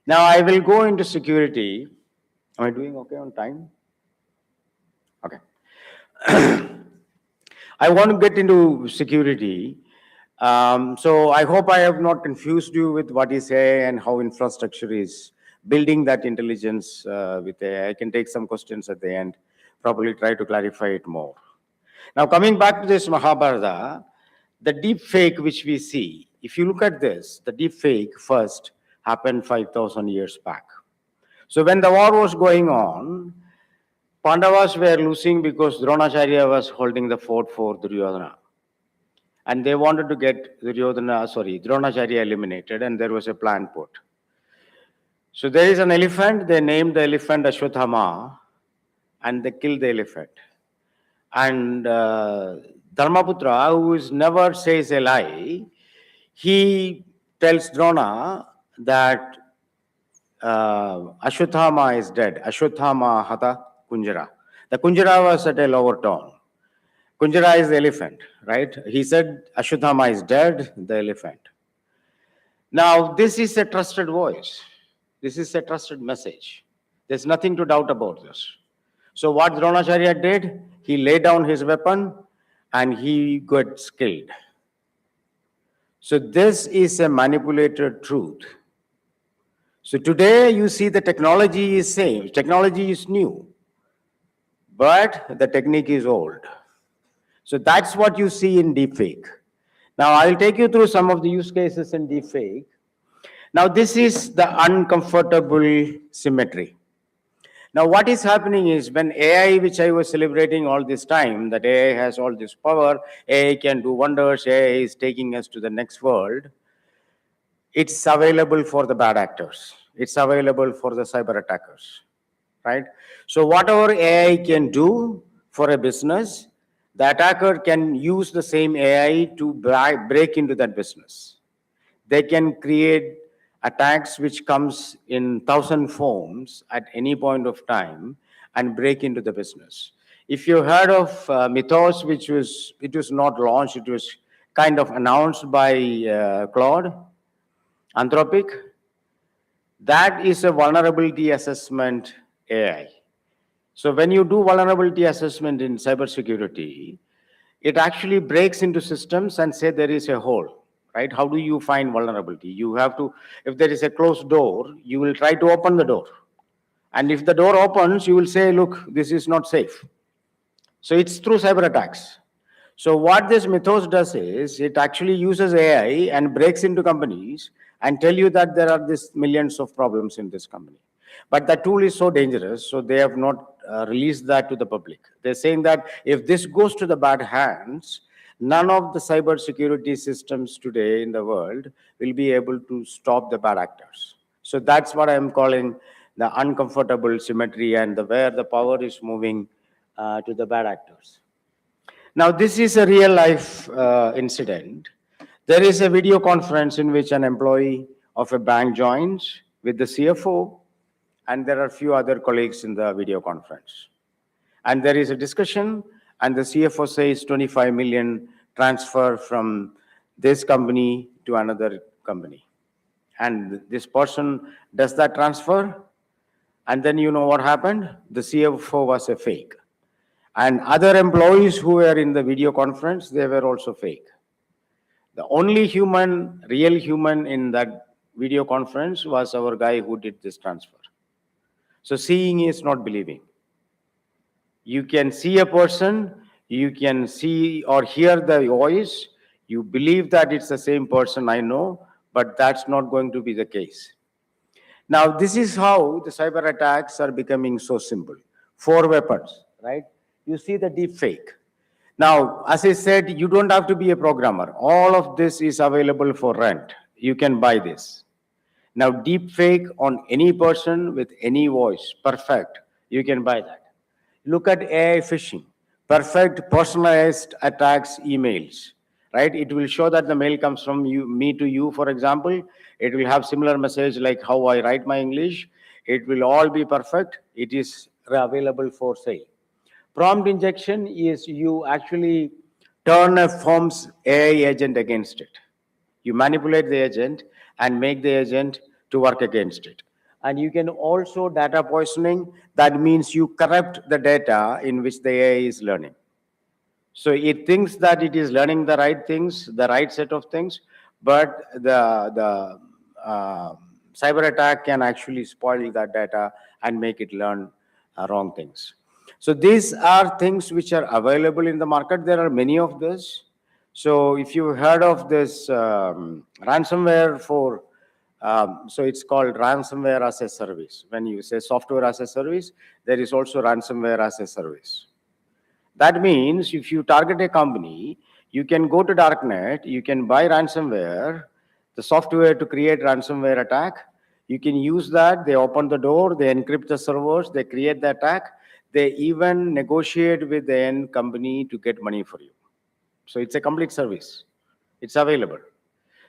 Speaker 4: Now, I will go into security. Am I doing okay on time? Okay. I want to get into security. So I hope I have not confused you with what is AI and how infrastructure is building that intelligence with AI. I can take some questions at the end, probably try to clarify it more. Now, coming back to this Mahabharata, the deep fake which we see, if you look at this, the deep fake first happened 5,000 years back. So when the war was going on, Pandavas were losing because Dronacharya was holding the fort for Duryodhana. And they wanted to get Dronacharya eliminated, and there was a plan put. So there is an elephant, they named the elephant Ashwathama, and they killed the elephant. And Dharmaputra, who never says a lie, He tells Drona that Ashwatthama is dead. Ashwatthama hata Kunjara. The Kunjara was at a lower tone. Kunjara is the elephant, right? He said Ashwatthama is dead, the elephant. Now, this is a trusted voice. This is a trusted message. There's nothing to doubt about this. So what Dronacharya did, he laid down his weapon and he got killed. So this is a manipulated truth. So today you see the technology is same, technology is new, but the technique is old. So that's what you see in deepfake. Now I'll take you through some of the use cases in deepfake. Now this is the uncomfortable symmetry. Now what is happening is when AI, which I was celebrating all this time, that AI has all this power, AI can do wonders, AI is taking us to the next world, it's available for the bad actors. It's available for the cyber attackers, right? So whatever AI can do for a business, the attacker can use the same AI to break into that business. They can create attacks which comes in 1,000 forms at any point of time and break into the business. If you heard of Mythos, it was not launched, it was kind of announced by Claude, Anthropic, that is a vulnerability assessment AI. So when you do vulnerability assessment in cybersecurity, it actually breaks into systems and say there is a hole, right? How do you find vulnerability? You have to, if there is a closed door, you will try to open the door. And if the door opens, you will say, look, this is not safe. So it's through cyber attacks. So what this Mythos does is it actually uses AI and breaks into companies and tell you that there are these millions of problems in this company. But the tool is so dangerous, so they have not released that to the public. They're saying that if this goes to the bad hands, none of the cyber security systems today in the world will be able to stop the bad actors. So that's what I'm calling the uncomfortable symmetry and where the power is moving to the bad actors. Now, this is a real life incident. There is a video conference in which an employee of a bank joins with the CFO, and there are a few other colleagues in the video conference. And there is a discussion, and the CFO says 25 million transfer from this company to another company. And this person does that transfer, and then you know what happened? The CFO was a fake. And other employees who were in the video conference, they were also fake. The only human, real human in that video conference was our guy who did this transfer. So seeing is not believing. You can see a person, you can see or hear the voice, you believe that it's the same person I know, but that's not going to be the case. Now, this is how the cyber attacks are becoming so simple. 4 weapons, right? You see the deep fake. Now, as I said, you don't have to be a programmer. All of this is available for rent. You can buy this. Now, deep fake on any person with any voice, perfect. You can buy that. Look at AI phishing. Perfect personalized attacks emails, right? It will show that the mail comes from me to you, for example. It will have similar message like how I write my English. It will all be perfect. It is available for sale. Prompt injection is you actually turn a firm's AI agent against it. You manipulate the agent and make the agent to work against it. And you can also data poisoning. That means you corrupt the data in which the AI is learning. So it thinks that it is learning the right things, the right set of things, but the cyber attack can actually spoil that data and make it learn wrong things. So these are things which are available in the market. There are many of this. So if you heard of this ransomware for, so it's called ransomware as a service. When you say software as a service, there is also ransomware as a service. That means if you target a company, you can go to darknet, you can buy ransomware, the software to create ransomware attack. You can use that. They open the door, they encrypt the servers, they create the attack. They even negotiate with the end company to get money for you. So it's a complete service. It's available.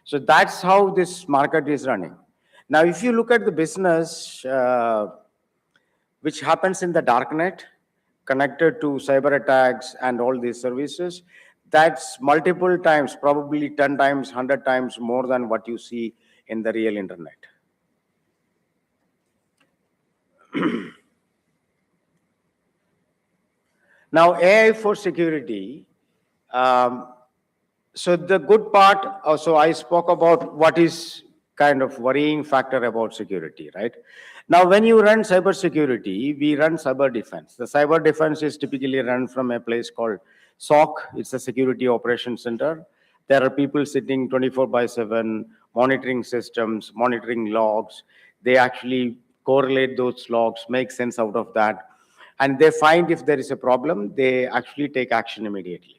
Speaker 4: So that's how this market is running. Now, if you look at the business, which happens in the darknet, connected to cyber attacks and all these services, that's multiple times, probably 10 times, 100 times more than what you see in the real internet. Now, AI for security. So the good part, so I spoke about what is kind of worrying factor about security, right? Now, when you run cyber security, we run cyber defense. The cyber defense is typically run from a place called SOC. It's a security operations center. There are people sitting 24/7, monitoring systems, monitoring logs. They actually correlate those logs, make sense out of that. And they find if there is a problem, they actually take action immediately.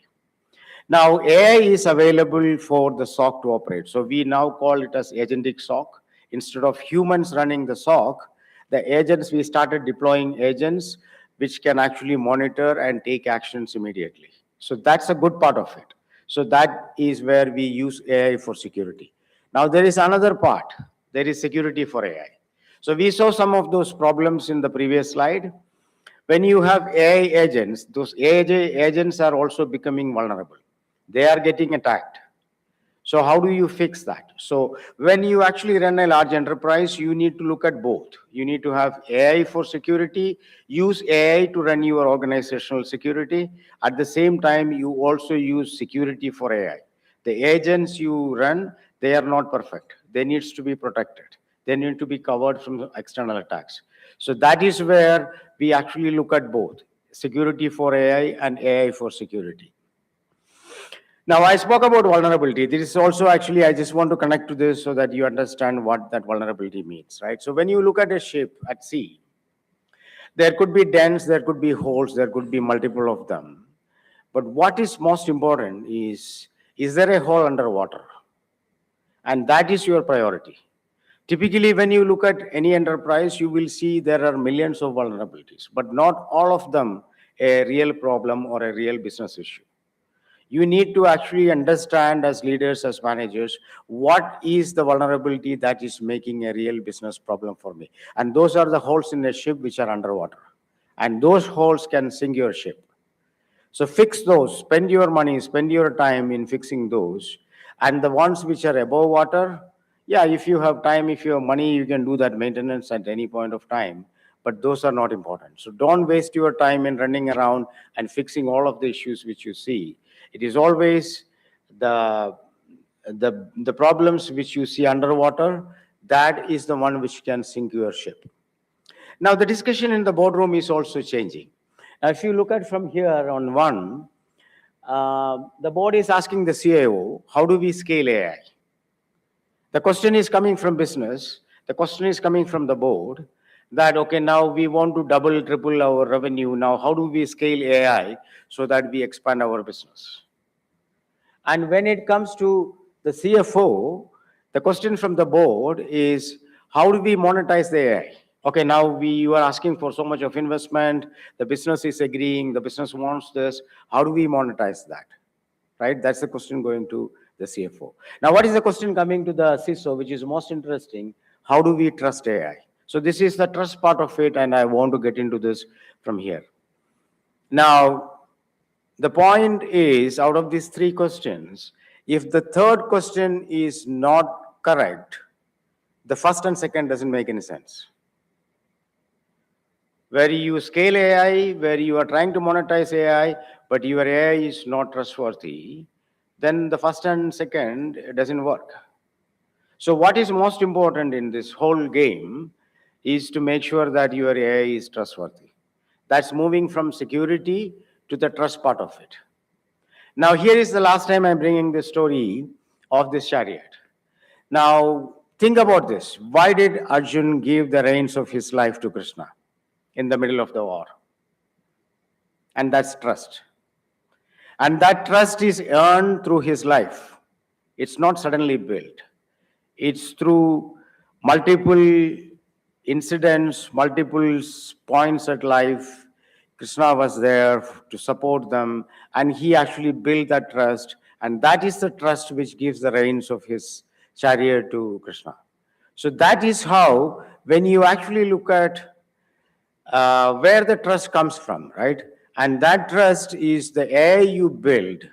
Speaker 4: Now, AI is available for the SOC to operate. So we now call it as agentic SOC. Instead of humans running the SOC, the agents, we started deploying agents which can actually monitor and take actions immediately. So that's a good part of it. So that is where we use AI for security. Now, there is another part. There is security for AI. So we saw some of those problems in the previous slide. When you have AI agents, those AI agents are also becoming vulnerable. They are getting attacked. So how do you fix that? So when you actually run a large enterprise, you need to look at both. You need to have AI for security, use AI to run your organizational security. At the same time, you also use security for AI. The agents you run, they are not perfect. They need to be protected. They need to be covered from external attacks. So that is where we actually look at both, security for AI and AI for security. Now, I spoke about vulnerability. This is also actually, I just want to connect to this so that you understand what that vulnerability means, right? So when you look at a ship at sea, there could be dents, there could be holes, there could be multiple of them. But what is most important is there a hole underwater? And that is your priority. Typically, when you look at any enterprise, you will see there are millions of vulnerabilities, but not all of them a real problem or a real business issue. You need to actually understand as leaders, as managers, what is the vulnerability that is making a real business problem for me. And those are the holes in a ship which are underwater. And those holes can sink your ship. So fix those, spend your money, spend your time in fixing those. And the ones which are above water, yeah, if you have time, if you have money, you can do that maintenance at any point of time. But those are not important. So don't waste your time in running around and fixing all of the issues which you see. It is always the problems which you see underwater, that is the one which can sink your ship. Now, the discussion in the boardroom is also changing. Now, if you look at from here on one, the board is asking the CIO, how do we scale AI? The question is coming from business. The question is coming from the board that, okay, now we want to double, triple our revenue. Now, how do we scale AI so that we expand our business? And when it comes to the CFO, the question from the board is, how do we monetize the AI? Okay, now you are asking for so much of investment, the business is agreeing, the business wants this, how do we monetize that? Right? That's the question going to the CFO. Now, what is the question coming to the CISO, which is most interesting? How do we trust AI? So this is the trust part of it, and I want to get into this from here. Now, the point is, out of these three questions, if the third question is not correct, the first and second doesn't make any sense. Where you scale AI, where you are trying to monetize AI, but your AI is not trustworthy, then the first and second doesn't work. So what is most important in this whole game is to make sure that your AI is trustworthy. That's moving from security to the trust part of it. Now, here is the last time I'm bringing the story of this chariot. Now, think about this. Why did Arjun give the reins of his life to Krishna in the middle of the war? And that's trust. And that trust is earned through his life. It's not suddenly built. It's through multiple incidents, multiple points at life. Krishna was there to support them, and he actually built that trust. And that is the trust which gives the reins of his chariot to Krishna. So that is how, when you actually look at where the trust comes from, right? And that trust is the AI you build,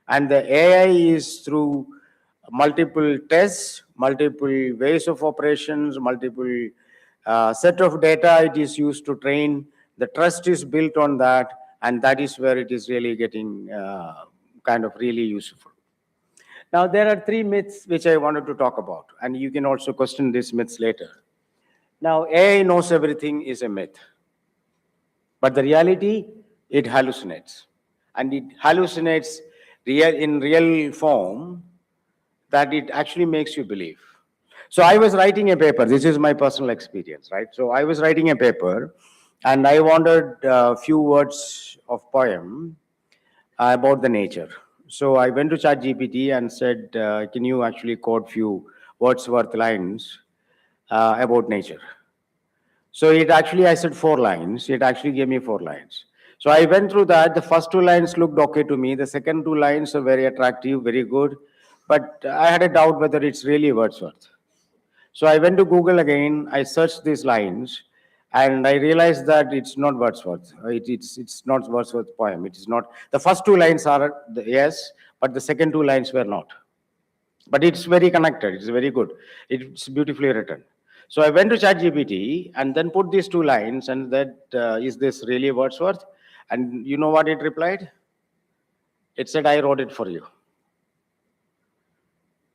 Speaker 4: and the AI is through multiple tests, multiple ways of operations, multiple set of data it is used to train. The trust is built on that, and that is where it is really getting kind of really useful. Now, there are three myths which I wanted to talk about, and you can also question these myths later. Now, AI knows everything is a myth. But the reality, it hallucinates. And it hallucinates in real form that it actually makes you believe. So I was writing a paper. This is my personal experience, right? So I was writing a paper, and I wanted a few words of poem about the nature. So I went to ChatGPT and said, can you actually quote few Wordsworth lines about nature? So it actually, I said 4 lines. It actually gave me 4 lines. So I went through that. The first 2 lines looked okay to me. The second 2 lines are very attractive, very good. But I had a doubt whether it's really Wordsworth. So I went to Google again. I searched these lines, and I realized that it's not Wordsworth. It's not Wordsworth's poem. It is not. The first 2 lines are yes, but the second 2 lines were not. But it's very connected. It's very good. It's beautifully written. So I went to ChatGPT and then put these 2 lines, and that is this really Wordsworth? And you know what it replied? It said, I wrote it for you.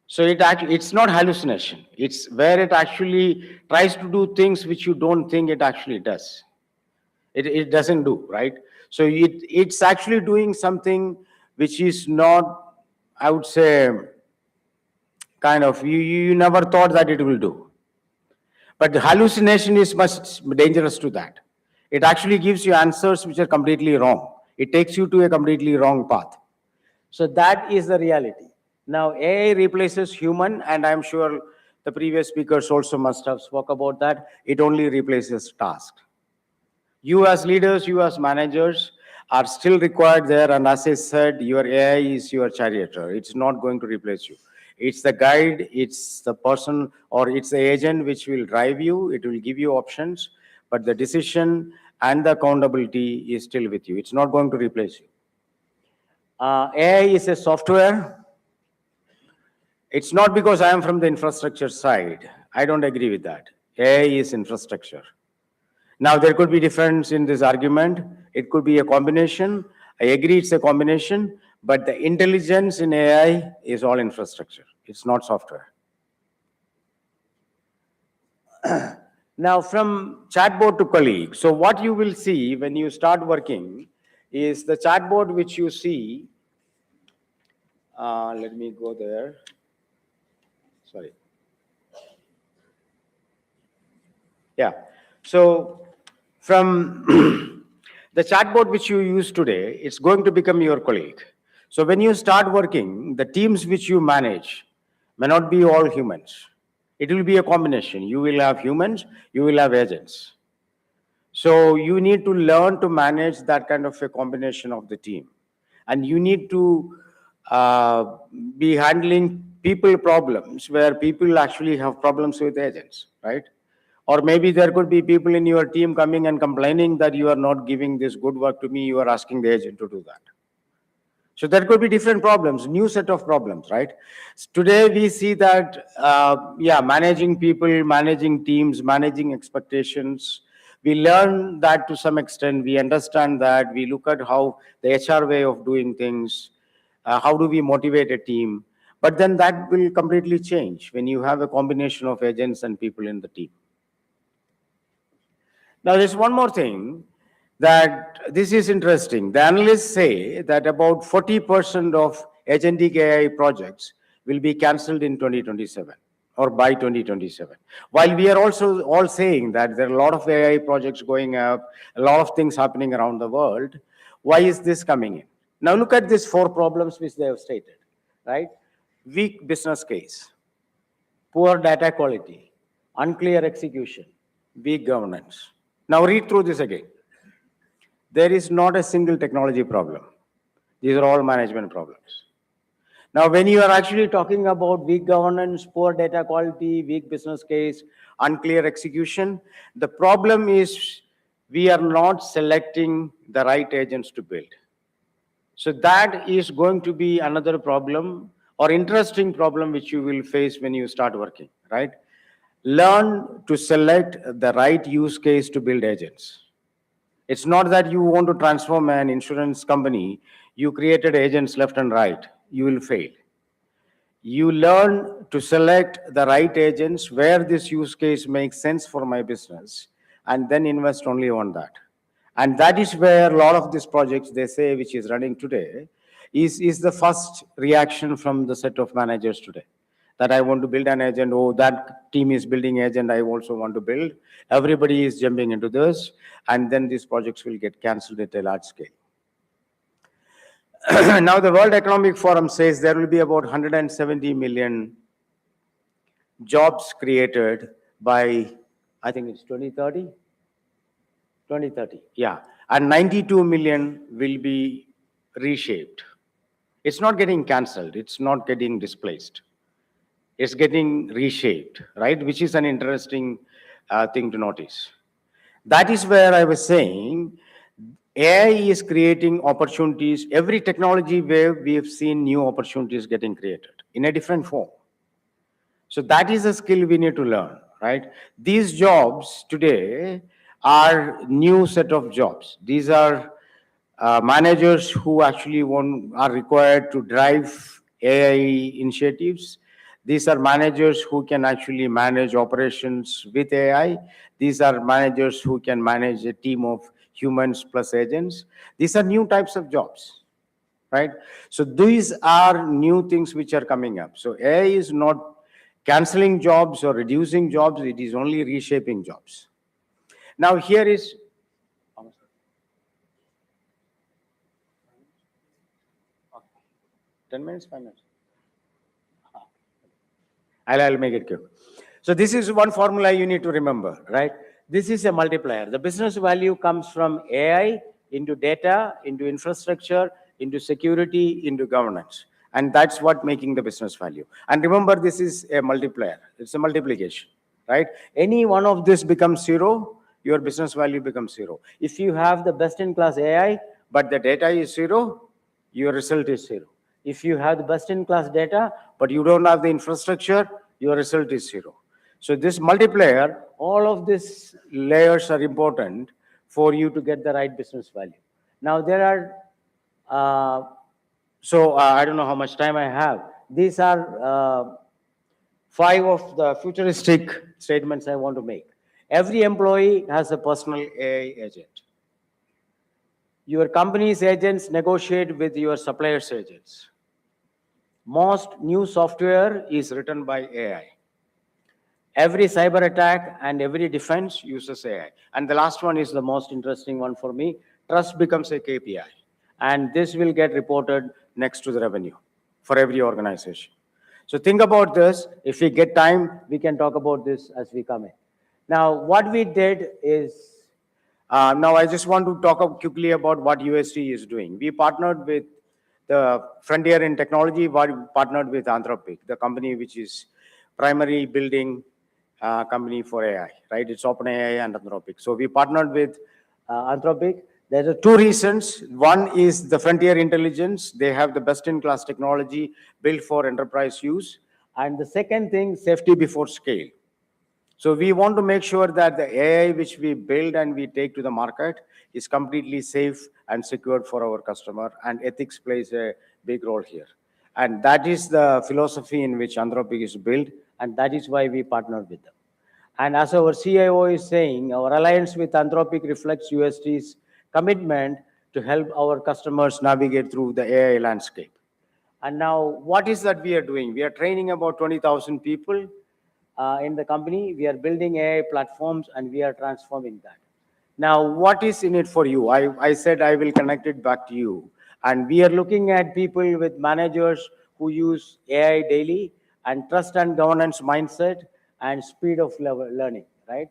Speaker 4: So it's not hallucination. It's where it actually tries to do things which you don't think it actually does. It doesn't do, right? So it's actually doing something which is not, I would say, kind of, you never thought that it will do. But the hallucination is much dangerous to that. It actually gives you answers which are completely wrong. It takes you to a completely wrong path. So that is the reality. Now, AI replaces human, and I'm sure the previous speakers also must have spoke about that. It only replaces task. You as leaders, you as managers are still required there, and as I said, your AI is your charioteer. It's not going to replace you. It's the guide, it's the person, or it's the agent which will drive you. It will give you options, but the decision and the accountability is still with you. It's not going to replace you. AI is a software. It's not because I am from the infrastructure side. I don't agree with that. AI is infrastructure. Now, there could be difference in this argument. It could be a combination. I agree it's a combination, but the intelligence in AI is all infrastructure. It's not software. Now, from chatbot to colleague. So what you will see when you start working is the chatbot which you see. Let me go there. Sorry. Yeah. So from the chatbot which you use today, it's going to become your colleague. So when you start working, the teams which you manage may not be all humans. It will be a combination. You will have humans, you will have agents. So you need to learn to manage that kind of a combination of the team. And you need to be handling people problems where people actually have problems with agents, right? Or maybe there could be people in your team coming and complaining that you are not giving this good work to me, you are asking the agent to do that. So there could be different problems, new set of problems, right? Today we see that, managing people, managing teams, managing expectations, we learn that to some extent, we understand that, we look at how the HR way of doing things, how do we motivate a team, but then that will completely change when you have a combination of agents and people in the team. Now, there's one more thing that this is interesting. The analysts say that about 40% of agentic AI projects will be cancelled in 2027 or by 2027. While we are also all saying that there are a lot of AI projects going up, a lot of things happening around the world, why is this coming in? Now, look at these 4 problems which they have stated, right? Weak business case, poor data quality, unclear execution, weak governance. Now read through this again. There is not a single technology problem. These are all management problems. Now, when you are actually talking about weak governance, poor data quality, weak business case, unclear execution, the problem is we are not selecting the right agents to build. So that is going to be another problem or interesting problem which you will face when you start working, right? Learn to select the right use case to build agents. It's not that you want to transform an insurance company, you created agents left and right, you will fail. You learn to select the right agents where this use case makes sense for my business and then invest only on that. And that is where a lot of these projects they say which is running today is the first reaction from the set of managers today. That I want to build an agent, oh, that team is building agent, I also want to build. Everybody is jumping into this, and then these projects will get cancelled at a large scale. Now, the World Economic Forum says there will be about 170 million jobs created by, I think it's 2030? 2030, yeah. And 92 million will be reshaped. It's not getting cancelled, it's not getting displaced. It's getting reshaped, right? Which is an interesting thing to notice. That is where I was saying AI is creating opportunities. Every technology wave, we have seen new opportunities getting created in a different form. So that is a skill we need to learn, right? These jobs today are new set of jobs. These are managers who actually are required to drive AI initiatives. These are managers who can actually manage operations with AI. These are managers who can manage a team of humans plus agents. These are new types of jobs, right? So these are new things which are coming up. So AI is not canceling jobs or reducing jobs, it is only reshaping jobs. Now here is 10 minutes, 5 minutes. I'll make it quick. So this is one formula you need to remember, right? This is a multiplier. The business value comes from AI into data, into infrastructure, into security, into governance. And that's what making the business value. And remember, this is a multiplier. It's a multiplication, right? Any one of this becomes zero, your business value becomes zero. If you have the best-in-class AI, but the data is zero, your result is zero. If you have the best-in-class data, but you don't have the infrastructure, your result is zero. So this multiplier, all of these layers are important for you to get the right business value. Now there are, I don't know how much time I have. These are 5 of the futuristic statements I want to make. Every employee has a personal AI agent. Your company's agents negotiate with your supplier's agents. Most new software is written by AI. Every cyber attack and every defense uses AI. And the last one is the most interesting one for me. Trust becomes a KPI. And this will get reported next to the revenue for every organization. So think about this. If we get time, we can talk about this as we come in. Now, what we did is, now I just want to talk quickly about what UST is doing. We partnered with the Frontier in Technology, we partnered with Anthropic, the company which is primary building company for AI, right? It's OpenAI and Anthropic. So we partnered with Anthropic. There are 2 reasons. One is the Frontier Intelligence. They have the best-in-class technology built for enterprise use. And the second thing, safety before scale. So we want to make sure that the AI which we build and we take to the market is completely safe and secured for our customer, and ethics plays a big role here. And that is the philosophy in which Anthropic is built, and that is why we partnered with them. And as our CIO is saying, our alliance with Anthropic reflects UST's commitment to help our customers navigate through the AI landscape. And now, what is that we are doing? We are training about 20,000 people in the company. We are building AI platforms, and we are transforming that. Now, what is in it for you? I said I will connect it back to you. And we are looking at people with managers who use AI daily and trust and governance mindset and speed of learning, right?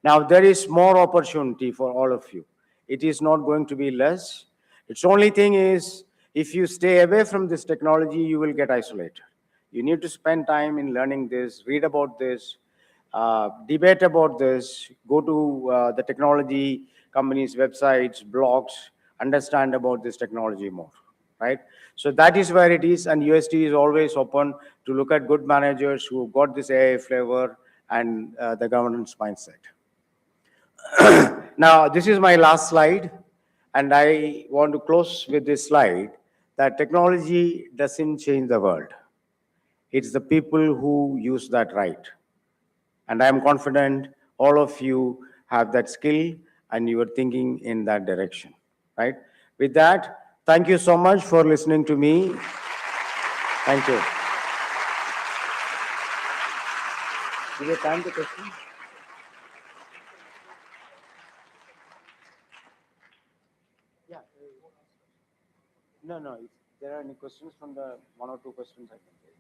Speaker 4: Now, there is more opportunity for all of you. It is not going to be less. Its only thing is, If you stay away from this technology, you will get isolated. You need to spend time in learning this, read about this, debate about this, go to the technology companies' websites, blogs, understand about this technology more, right? So that is where it is, and UST is always open to look at good managers who got this AI flavor and the governance mindset. Now, this is my last slide, and I want to close with this slide that technology doesn't change the world. It's the people who use that right. And I'm confident all of you have that skill and you are thinking in that direction, right? With that, thank you so much for listening to me. Thank you. Do we have time to question? Yeah. No. If there are any questions from the one or two questions, I can take.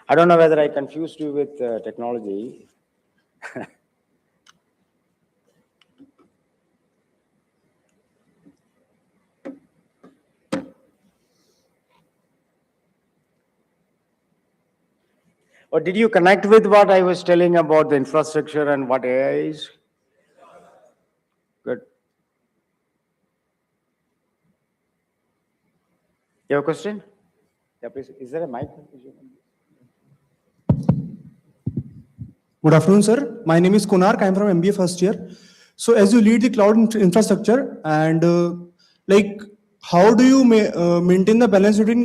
Speaker 4: I don't know whether I confused you with technology. Or did you connect with what I was telling about the infrastructure and what AI is? Good. You have a question? Yeah, please. Is there a mic?
Speaker 5: Good afternoon, sir. My name is Kunark. I'm from MBA first year. So as you lead the cloud infrastructure and how do you maintain the balance between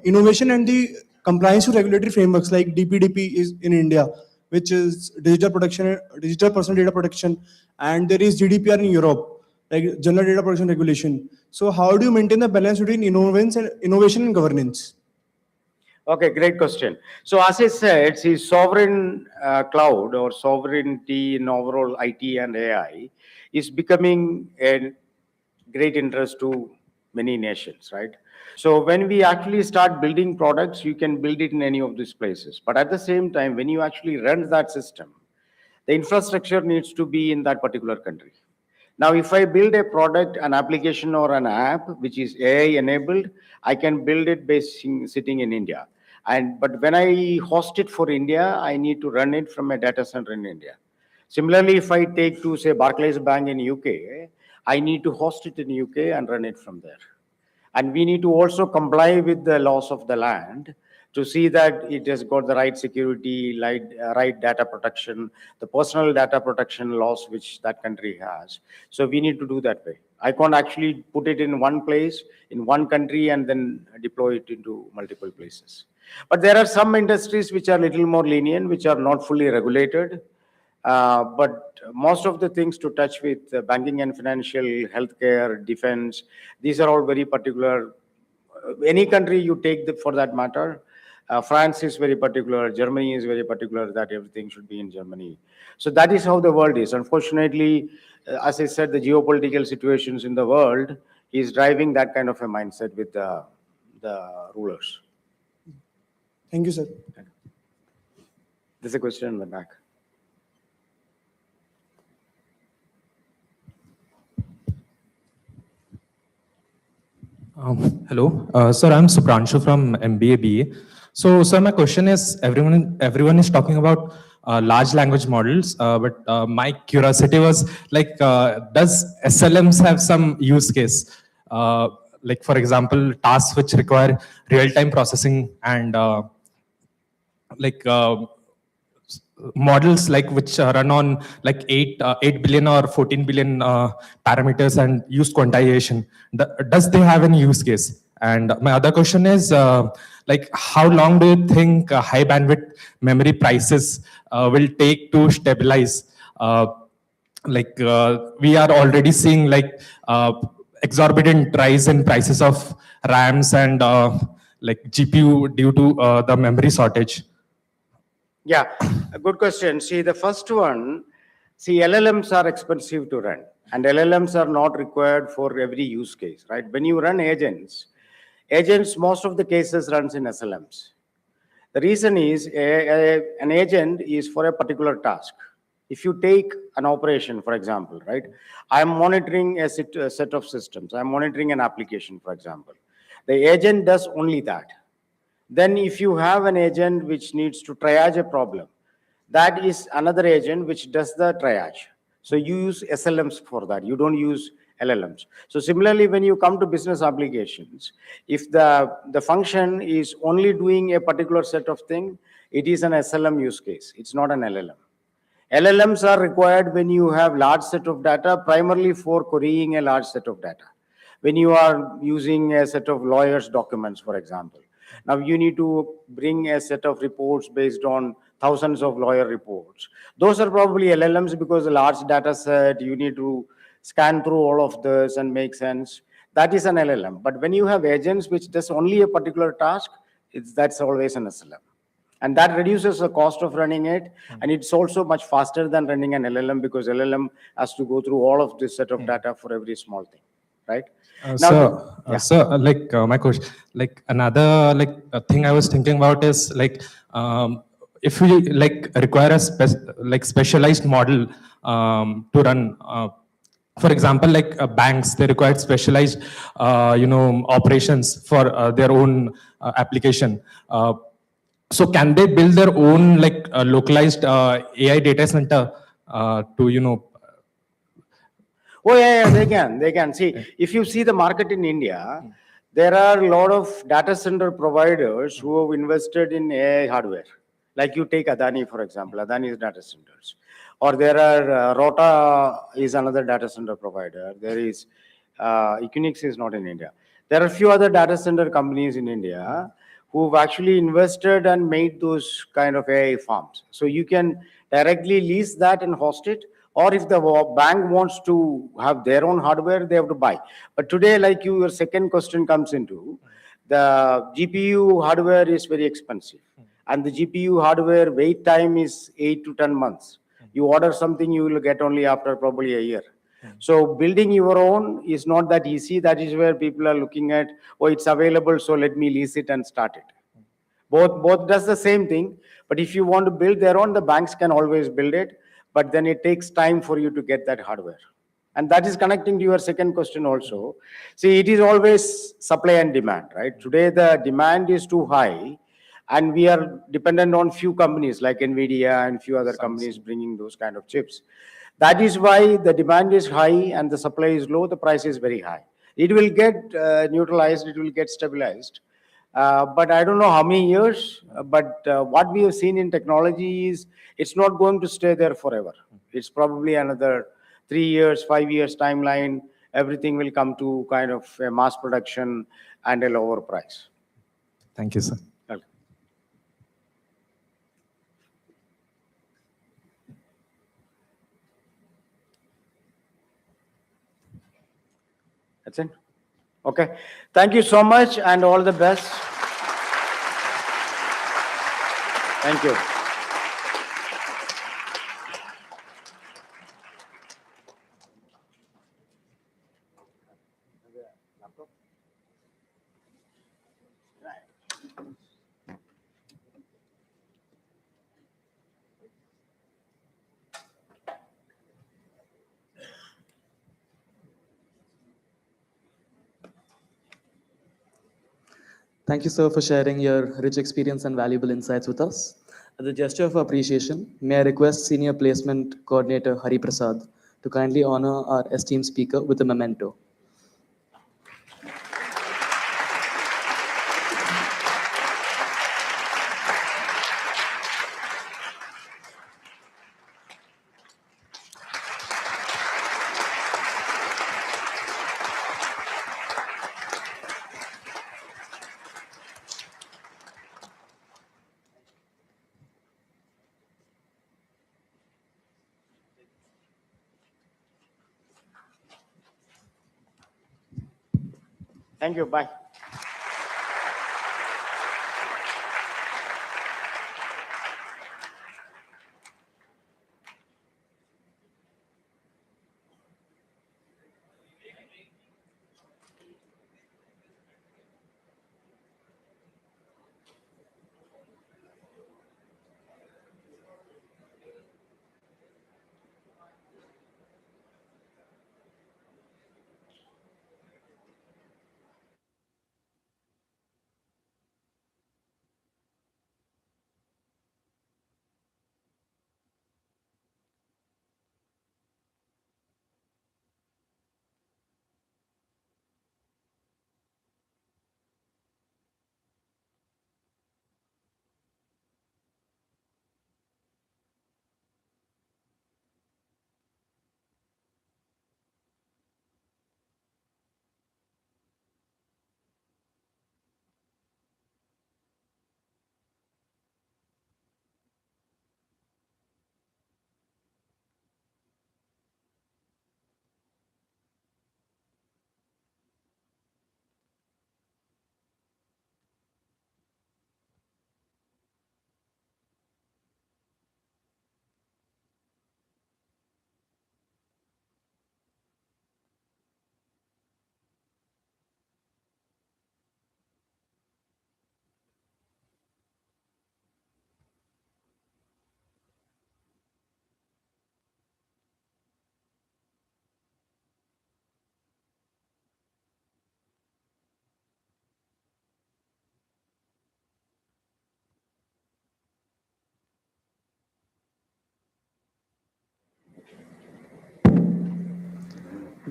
Speaker 5: innovation and the compliance to regulatory frameworks like DPDP is in India, which is digital personal data protection, and there is GDPR in Europe, like general data protection regulation. So how do you maintain the balance between innovation and governance?
Speaker 4: Okay, great question. So as I said, see, sovereign cloud or sovereignty in overall IT and AI is becoming a great interest to many nations, right? So when we actually start building products, you can build it in any of these places. But at the same time, when you actually run that system, the infrastructure needs to be in that particular country. Now, if I build a product, an application or an app, which is AI enabled, I can build it sitting in India. But when I host it for India, I need to run it from a data center in India. Similarly, if I take to say Barclays Bank in UK, I need to host it in UK and run it from there. And we need to also comply with the laws of the land to see that it has got the right security, right data protection, the personal data protection laws which that country has. So we need to do that way. I can't actually put it in one place, in one country, and then deploy it into multiple places. But there are some industries which are a little more lenient, which are not fully regulated. But most of the things to touch with banking and financial, healthcare, defense, these are all very particular. Any country you take for that matter, France is very particular, Germany is very particular that everything should be in Germany. So that is how the world is. Unfortunately, as I said, the geopolitical situations in the world is driving that kind of a mindset with the rulers.
Speaker 5: Thank you, sir.
Speaker 4: There's a question in the back.
Speaker 6: Hello, sir. I'm Supranshu from MBA BA. So, sir, my question is: everyone is talking about large language models, but my curiosity was like, does SLMs have some use case? Like, for example, tasks which require real-time processing and models like which run on like 8 billion or 14 billion parameters and use quantization. Does they have any use case? And my other question is like, how long do you think high bandwidth memory prices will take to stabilize? We are already seeing like exorbitant rise in prices of RAMs and like GPU due to the memory shortage.
Speaker 4: Yeah, a good question. See, the first one, LLMs are expensive to run, and LLMs are not required for every use case, right? When you run agents, most of the cases runs in SLMs. The reason is an agent is for a particular task. If you take an operation, for example, right? I'm monitoring a set of systems. I'm monitoring an application, for example. The agent does only that. Then if you have an agent which needs to triage a problem, that is another agent which does the triage. So you use SLMs for that. You don't use LLMs. So similarly, when you come to business applications, if the function is only doing a particular set of thing, it is an SLM use case. It's not an LLM. LLMs are required when you have large set of data, primarily for querying a large set of data. When you are using a set of lawyers' documents, for example. Now you need to bring a set of reports based on thousands of lawyer reports. Those are probably LLMs because a large data set, you need to scan through all of this and make sense. That is an LLM. But when you have agents which does only a particular task, that's always an SLM. And that reduces the cost of running it. And it's also much faster than running an LLM because LLM has to go through all of this set of data for every small thing, right?
Speaker 6: My question, like another thing I was thinking about is if we require a specialized model to run. For example, banks, they require specialized, operations for their own application. So can they build their own localized AI data center to
Speaker 4: Oh yeah, they can. They can. See, if you see the market in India, there are a lot of data center providers who have invested in AI hardware. Like you take Adani, for example, Adani's data centers. Or there are, Rota is another data center provider. There is, Equinix is not in India. There are a few other data center companies in India who've actually invested and made those kind of AI farms. So you can directly lease that and host it. Or if the bank wants to have their own hardware, they have to buy. But today, like your second question comes into, the GPU hardware is very expensive. And the GPU hardware wait time is 8 to 10 months. You order something, you will get only after probably a year. So building your own is not that easy. That is where people are looking at, oh, it's available, so let me lease it and start it. Both does the same thing. But if you want to build their own, the banks can always build it. But then it takes time for you to get that hardware. And that is connecting to your second question also. See, it is always supply and demand, right? Today, the demand is too high. And we are dependent on few companies like NVIDIA and few other companies bringing those kind of chips. That is why the demand is high and the supply is low, the price is very high. It will get neutralized, it will get stabilized. But I don't know how many years, but what we have seen in technology is it's not going to stay there forever. It's probably another 3 years, 5 years timeline. Everything will come to kind of a mass production and a lower price.
Speaker 6: Thank you, sir.
Speaker 4: Okay. That's it? Okay. Thank you so much and all the best. Thank you.
Speaker 3: Thank you, sir, for sharing your rich experience and valuable insights with us. As a gesture of appreciation, may I request Senior Placement Coordinator Hari Prasad to kindly honor our esteemed speaker with a memento.
Speaker 4: Thank you. Bye.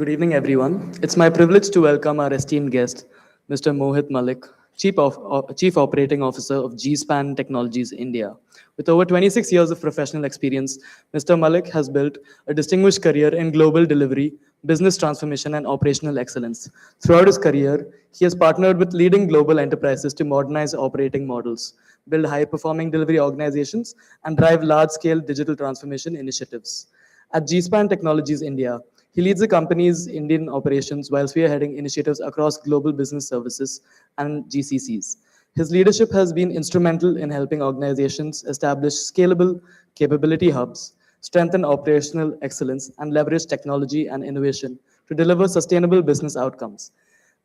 Speaker 3: Good evening, everyone. It's my privilege to welcome our esteemed guest, Mr. Mohit Malik, Chief Operating Officer of G-Span Technologies India. With over 26 years of professional experience, Mr. Malik has built a distinguished career in global delivery, business transformation, and operational excellence. Throughout his career, he has partnered with leading global enterprises to modernize operating models, build high-performing delivery organizations, and drive large-scale digital transformation initiatives. At G-Span Technologies India, he leads the company's Indian operations while spearheading initiatives across global business services and GCCs. His leadership has been instrumental in helping organizations establish scalable capability hubs, strengthen operational excellence, and leverage technology and innovation to deliver sustainable business outcomes.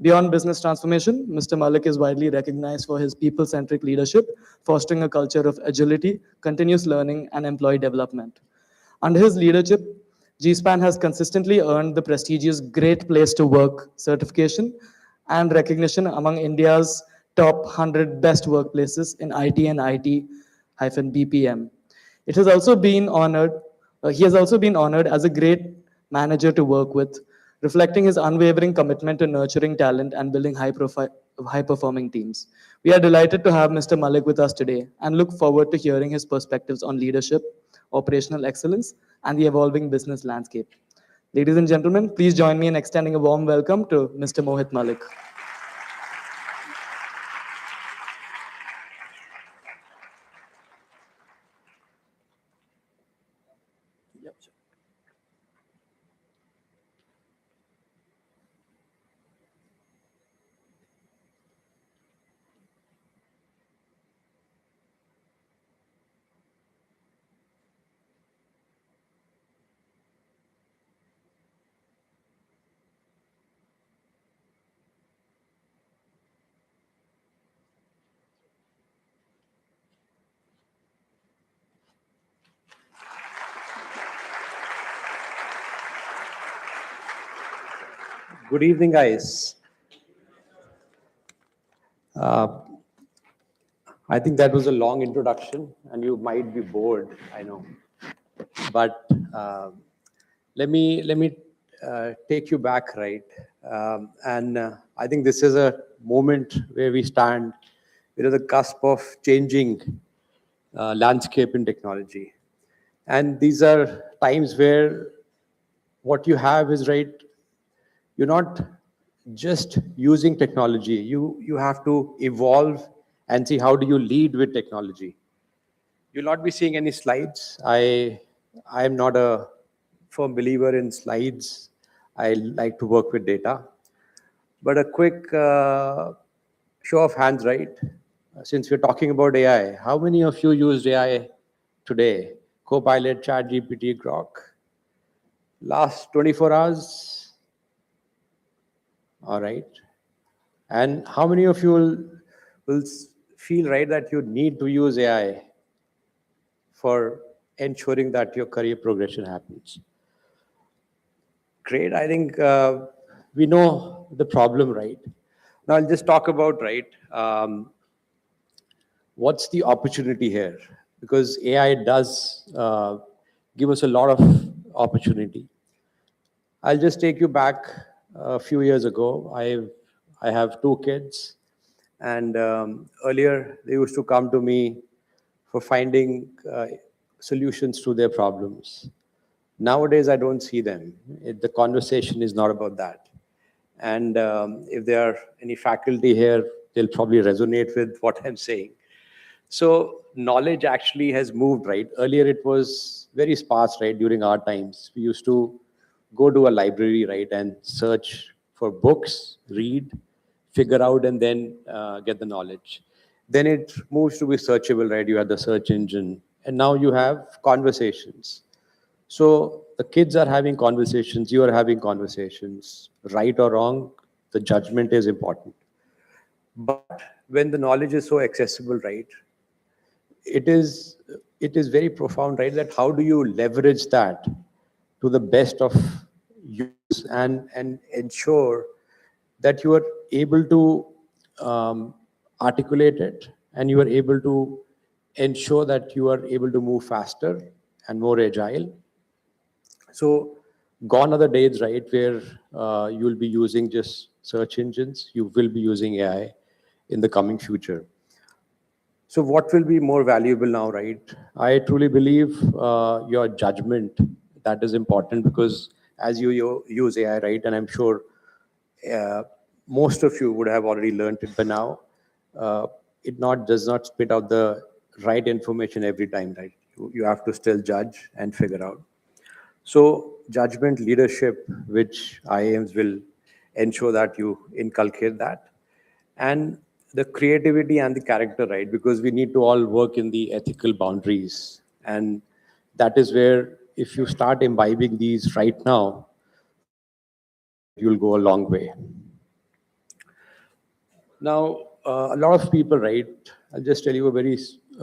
Speaker 3: Beyond business transformation, Mr. Malik is widely recognized for his people-centric leadership, fostering a culture of agility, continuous learning, and employee development. Under his leadership, G-Span has consistently earned the prestigious Great Place to Work certification and recognition among India's top 100 best workplaces in IT and IT-BPM. It has also been honored, he has also been honored as a great manager to work with, reflecting his unwavering commitment to nurturing talent and building high-performing teams. We are delighted to have Mr. Malik with us today and look forward to hearing his perspectives on leadership, operational excellence, and the evolving business landscape. Ladies and gentlemen, please join me in extending a warm welcome to Mr. Mohit Malik.
Speaker 7: Good evening, guys. I think that was a long introduction, and you might be bored, I know. But let me take you back, right? I think this is a moment where we stand, the cusp of changing landscape in technology. And these are times where what you have is, right, you're not just using technology. You have to evolve and see how do you lead with technology. You'll not be seeing any slides. I am not a firm believer in slides. I like to work with data. But a quick show of hands, right? Since we're talking about AI, how many of you used AI today? Copilot, ChatGPT, Grok. Last 24 hours? All right. And how many of you will feel, right, that you need to use AI for ensuring that your career progression happens? Great. I think we know the problem, right? Now I'll just talk about, right, what's the opportunity here? Because AI does give us a lot of opportunity. I'll just take you back a few years ago. I have two kids, and earlier they used to come to me for finding solutions to their problems. Nowadays, I don't see them. The conversation is not about that. And if there are any faculty here, they'll probably resonate with what I'm saying. So knowledge actually has moved, right? Earlier, it was very sparse, right? During our times, we used to go to a library, right, and search for books, read, figure out, and then get the knowledge. Then it moves to be searchable, right? You have the search engine, and now you have conversations. So the kids are having conversations, you are having conversations, right or wrong, the judgment is important. But when the knowledge is so accessible, right, it is very profound, right, that how do you leverage that to the best of use and ensure that you are able to articulate it, and you are able to ensure that you are able to move faster and more agile. So Gone are the days, right, where you'll be using just search engines. You will be using AI in the coming future. So what will be more valuable now, right? I truly believe your judgment, that is important, because as you use AI, right, and I'm sure uh, most of you would have already learned it by now, it does not spit out the right information every time, right? You have to still judge and figure out. So judgment leadership, which IIMs will ensure that you inculcate that. And the creativity and the character, right? Because we need to all work in the ethical boundaries. And that is where, if you start imbibing these right now, you'll go a long way. Now, a lot of people, right? I'll just tell you a very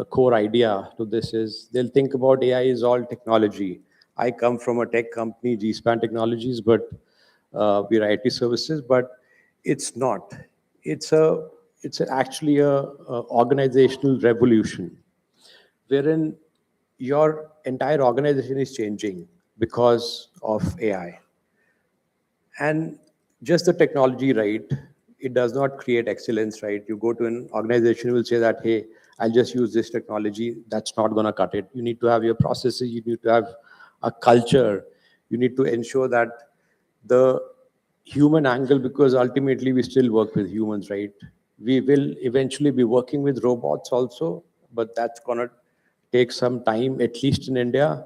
Speaker 7: core idea to this is they'll think about AI is all technology. I come from a tech company, G-Span Technologies, but we're IT services, but it's not. Actually a organizational revolution wherein your entire organization is changing because of AI. And just the technology, right? It does not create excellence, right? You go to an organization, will say that, hey, I'll just use this technology. That's not going to cut it. You need to have your processes. You need to have a culture. You need to ensure that the human angle, because ultimately we still work with humans, right? We will eventually be working with robots also, but that's going to take some time, at least in India.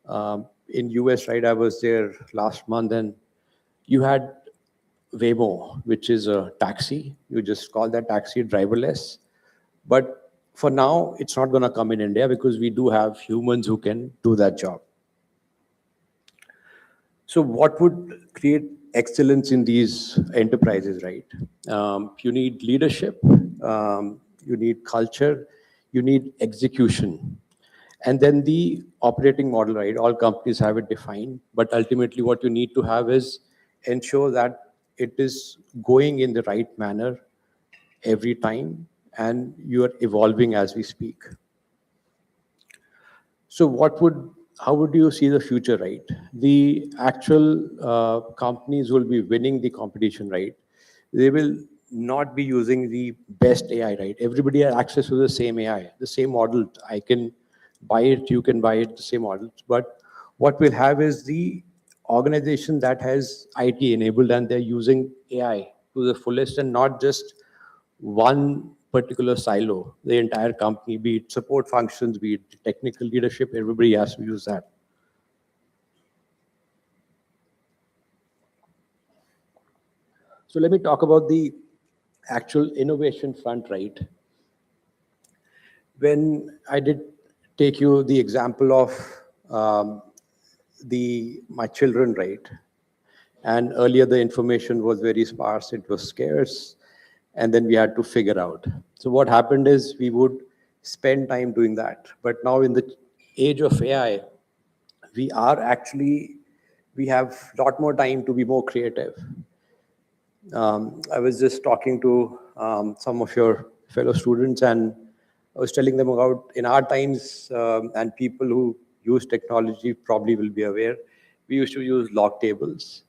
Speaker 7: In US, right, I was there last month, and you had Waymo, which is a taxi. You just call that taxi driverless. But for now, it's not going to come in India because we do have humans who can do that job. So what would create excellence in these enterprises, right? You need leadership, you need culture, you need execution. And then the operating model, right? All companies have it defined, but ultimately what you need to have is ensure that it is going in the right manner every time, and you are evolving as we speak. So how would you see the future, right? The actual companies will be winning the competition, right? They will not be using the best AI, right? Everybody has access to the same AI, the same model. I can buy it, you can buy it, the same models. But what we'll have is the organization that has IT enabled and they're using AI to the fullest, and not just one particular silo, the entire company, be it support functions, be it technical leadership, everybody has to use that. So let me talk about the actual innovation front, right? When I did take you the example of my children, right? And earlier the information was very sparse, it was scarce, and then we had to figure out. So what happened is we would spend time doing that. But now in the age of AI, we have a lot more time to be more creative. I was just talking to some of your fellow students, and I was telling them about in our times, and people who use technology probably will be aware, we used to use log tables.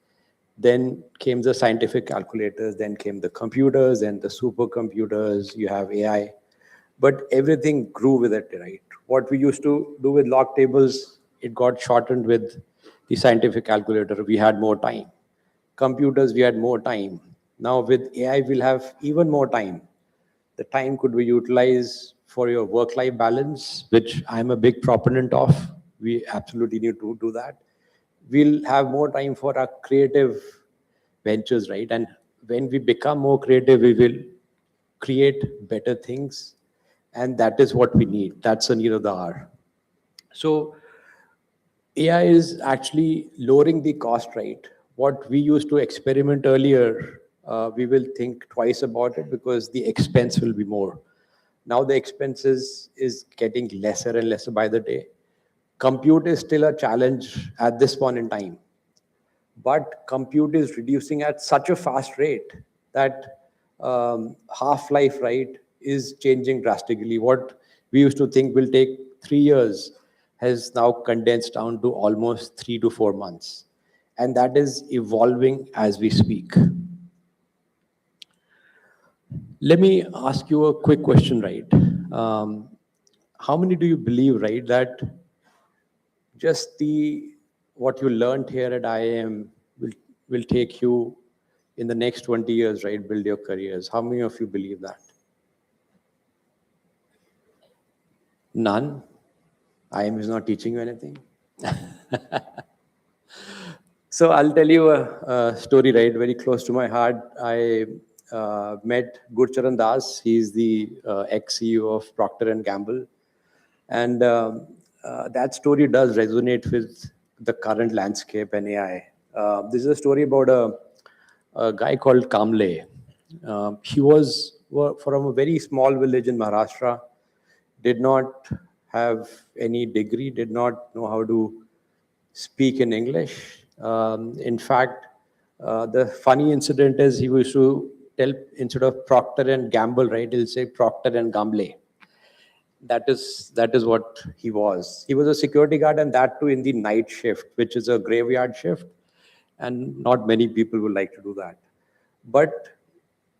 Speaker 7: Then came the scientific calculators, then came the computers and the supercomputers, you have AI. But everything grew with it, right? What we used to do with log tables, it got shortened with the scientific calculator. We had more time. Computers, we had more time. Now with AI, we'll have even more time. The time could be utilized for your work-life balance, which I'm a big proponent of. We absolutely need to do that. We'll have more time for our creative ventures, right? And when we become more creative, we will create better things. And that is what we need. That's the need of the hour. So AI is actually lowering the cost, right? What we used to experiment earlier, we will think twice about it because the expense will be more. Now the expenses is getting lesser and lesser by the day. Compute is still a challenge at this point in time, but compute is reducing at such a fast rate that half-life, right, is changing drastically. What we used to think will take 3 years has now condensed down to almost 3 to 4 months. and that is evolving as we speak. Let me ask you a quick question, right? How many do you believe, right, that just what you learned here at IIM will take you in the next 20 years, right, build your careers? How many of you believe that? None? IIM is not teaching you anything? So I'll tell you a story, right, very close to my heart. I met Gurcharan Das. He's the ex-CEO of Procter & Gamble. And that story does resonate with the current landscape and AI. This is a story about a guy called Kamle. He was from a very small village in Maharashtra, did not have any degree, did not know how to speak in English. In fact, the funny incident is he used to tell, instead of Procter and Gamble, right, he'll say Procter and Gamble. That is what he was. He was a security guard, and that too in the night shift, which is a graveyard shift, and not many people would like to do that. But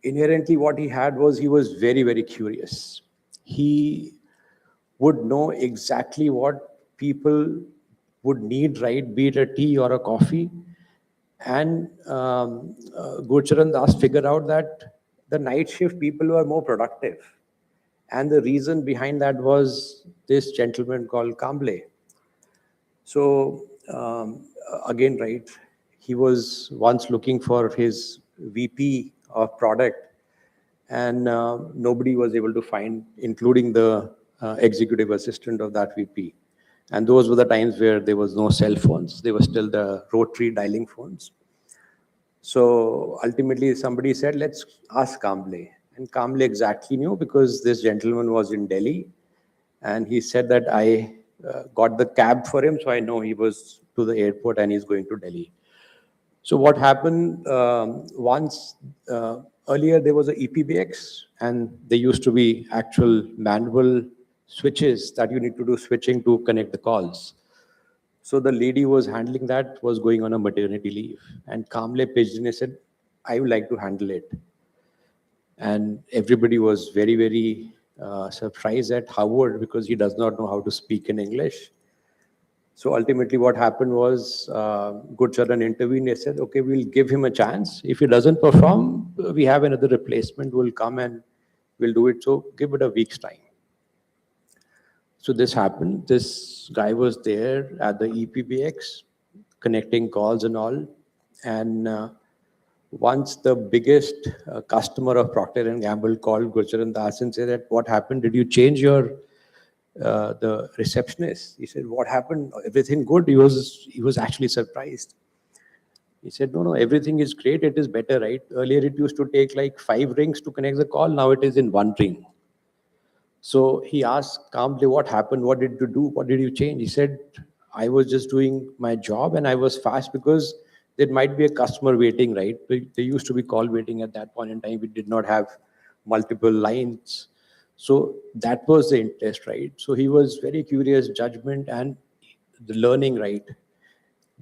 Speaker 7: inherently what he had was he was very, very curious. He would know exactly what people would need, right, be it a tea or a coffee. And Gurcharan Das figured out that the night shift people were more productive. And the reason behind that was this gentleman called Kamble. So again, right, he was once looking for his VP of product, and nobody was able to find, including the executive assistant of that VP. And those were the times where there was no cell phones. They were still the rotary dialing phones. So ultimately somebody said, let's ask Kamble. And Kamble exactly knew, because this gentleman was in Delhi. And he said that I got the cab for him, so I know he was to the airport and he's going to Delhi. So what happened, once, earlier there was a EPBX, and there used to be actual manual switches that you need to do switching to connect the calls. So the lady who was handling that was going on a maternity leave, and Kamble pitched in and said, I would like to handle it. And everybody was very, very surprised at Howard, because he does not know how to speak in English. So ultimately what happened was Gurcharan intervened. They said, okay, we'll give him a chance. If he doesn't perform, we have another replacement who will come and we'll do it. So give it a week's time. So this happened. This guy was there at the EPBX, connecting calls and all. And once the biggest customer of Procter & Gamble called Gurcharan Das and said that, what happened? Did you change your the receptionist? He said, what happened? Everything good? He was actually surprised. He said, no, everything is great. It is better, right? Earlier it used to take like 5 rings to connect the call. Now it is in 1 ring. So he asked calmly, what happened? What did you do? What did you change? He said, I was just doing my job and I was fast, because there might be a customer waiting, right? There used to be call waiting at that point in time. We did not have multiple lines. So that was the interest, right? So he was very curious, judgment and the learning, right?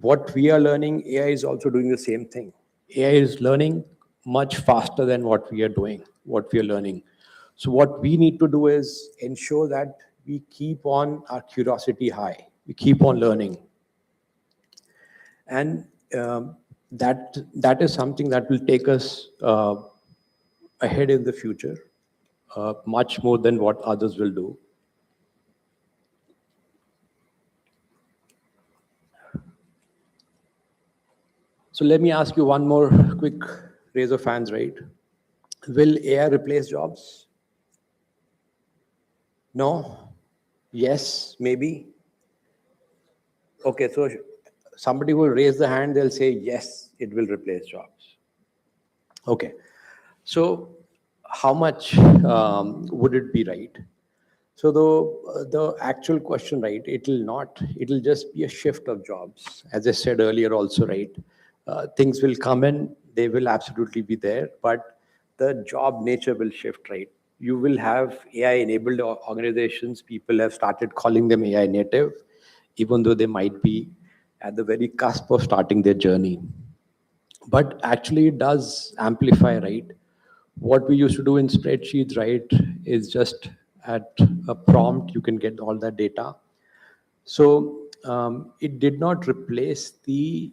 Speaker 7: What we are learning, AI is also doing the same thing. AI is learning much faster than what we are doing, what we are learning. So what we need to do is ensure that we keep on our curiosity high. We keep on learning. And that is something that will take us ahead in the future, much more than what others will do. So let me ask you one more quick raise of hands, right? Will AI replace jobs? No? Yes? Maybe? Okay, so somebody will raise the hand, they'll say, yes, it will replace jobs. Okay, so how much would it be, right? So the actual question, right, it'll just be a shift of jobs. As I said earlier also, right, things will come in, they will absolutely be there, but the job nature will shift, right? You will have AI-enabled organizations. People have started calling them AI native, even though they might be at the very cusp of starting their journey. But actually it does amplify, right? What we used to do in spreadsheets, right, is just at a prompt, you can get all that data. So it did not replace the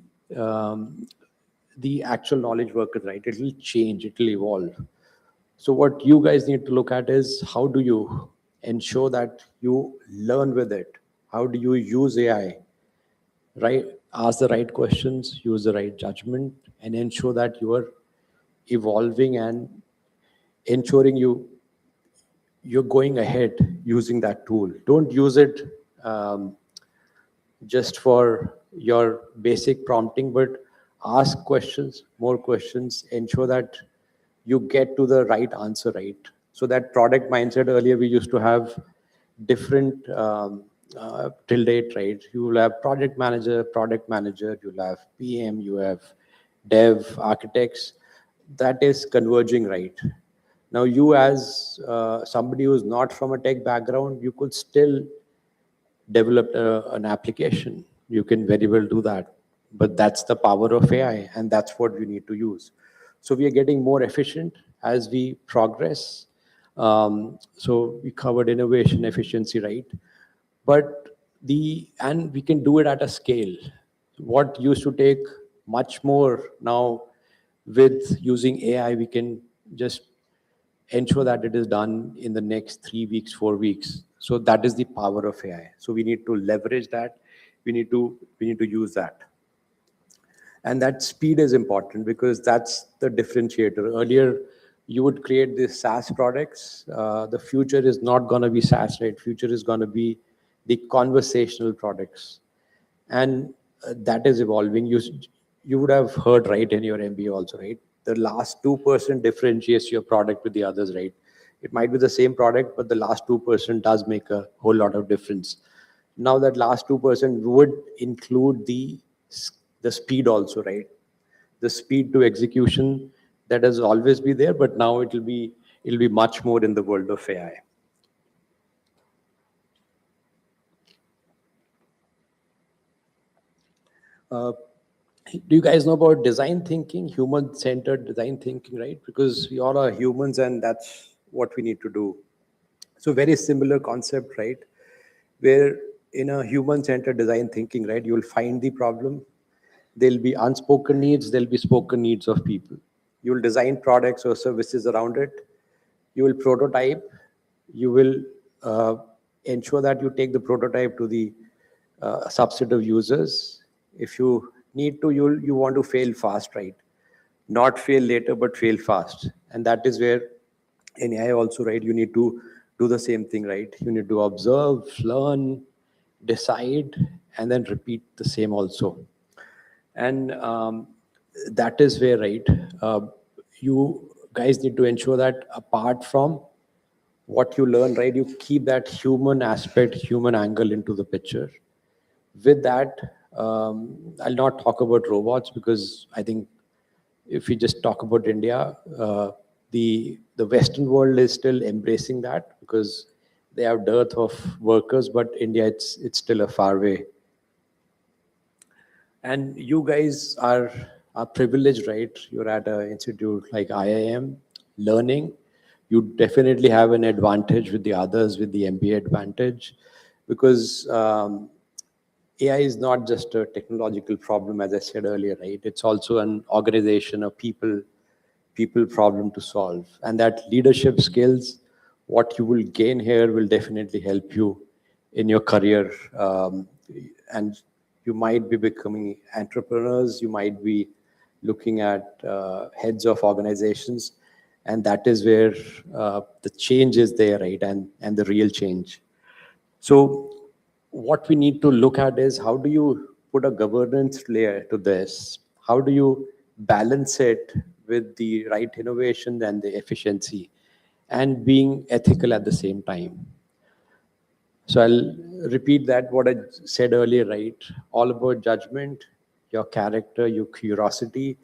Speaker 7: actual knowledge workers, right? It will change, it will evolve. So what you guys need to look at is how do you ensure that you learn with it? How do you use AI, right? Ask the right questions, use the right judgment, and ensure that you are evolving and ensuring you're going ahead using that tool. Don't use it just for your basic prompting, but ask questions, more questions, ensure that you get to the right answer, right? So that product mindset, earlier we used to have different till date, right? You will have project manager, you'll have PM, you have dev, architects. That is converging, right? Now you as somebody who's not from a tech background, you could still develop an application. You can very well do that. But that's the power of AI, and that's what we need to use. So we are getting more efficient as we progress. So we covered innovation, efficiency, right? But and we can do it at a scale. What used to take much more, now with using AI, we can just ensure that it is done in the next 3 weeks, 4 weeks. So that is the power of AI. So we need to leverage that. We need to use that. And that speed is important because that's the differentiator. Earlier, you would create these SaaS products. The future is not going to be SaaS, right? Future is going to be the conversational products. And that is evolving. You would have heard, right, in your MBA also, right? The last 2% differentiates your product with the others, right? It might be the same product, but the last 2% does make a whole lot of difference. Now that last 2% would include the speed also, right? The speed to execution that has always been there, but now it'll be much more in the world of AI. Do you guys know about design thinking, human-centered design thinking, right? Because we all are humans and that's what we need to do. So very similar concept, right? Where in a human-centered design thinking, right, you'll find the problem. There'll be unspoken needs, there'll be spoken needs of people. You'll design products or services around it. You will prototype. You will ensure that you take the prototype to the subset of users. If you need to, you want to fail fast, right? Not fail later, but fail fast. And that is where in AI also, right, you need to do the same thing, right? You need to observe, learn, decide, and then repeat the same also. And that is where, right, you guys need to ensure that apart from what you learn, right, you keep that human aspect, human angle into the picture. With that, I'll not talk about robots because I think if we just talk about India, the Western world is still embracing that because they have dearth of workers, but India, it's still a far way. And you guys are privileged, right? You're at an institute like IIM, learning. You definitely have an advantage with the others, with the MBA advantage, because AI is not just a technological problem, as I said earlier, right? It's also an organization, a people problem to solve. And that leadership skills, what you will gain here will definitely help you in your career. And you might be becoming entrepreneurs, you might be looking at heads of organizations, and that is where the change is there, right? And the real change. So what we need to look at is how do you put a governance layer to this? How do you balance it with the right innovation and the efficiency and being ethical at the same time? So I'll repeat that, what I said earlier, right? All about judgment, your character, your curiosity.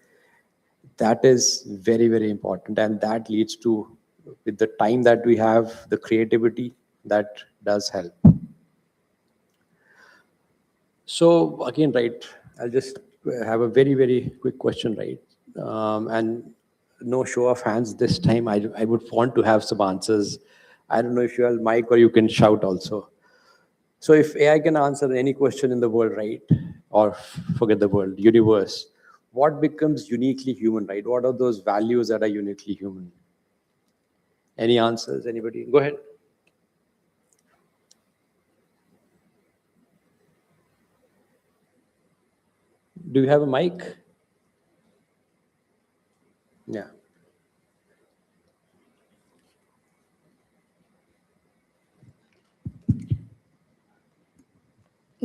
Speaker 7: That is very, very important. And that leads to, with the time that we have, the creativity, that does help. So again, right, I'll just have a very, very quick question, right? And no show of hands this time. I would want to have some answers. I don't know if you have mic or you can shout also. So if AI can answer any question in the world, right? Or forget the world, universe, what becomes uniquely human, right? What are those values that are uniquely human? Any answers, anybody? Go ahead. Do you have a mic? Yeah.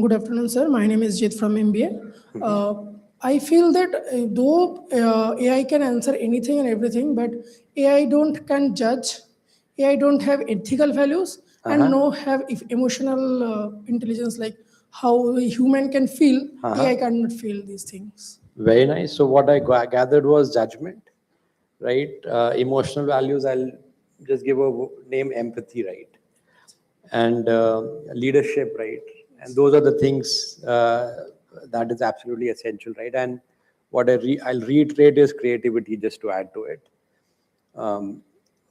Speaker 8: Good afternoon, sir. My name is Jit from MBA. I feel that though AI can answer anything and everything, but AI can judge, AI don't have ethical values, and no have emotional intelligence, like how a human can feel. AI cannot feel these things.
Speaker 7: Very nice. So what I gathered was judgment, right? Emotional values, I'll just give a name, empathy, right? And leadership, right? And those are the things that is absolutely essential, right? And what I'll reiterate is creativity, just to add to it.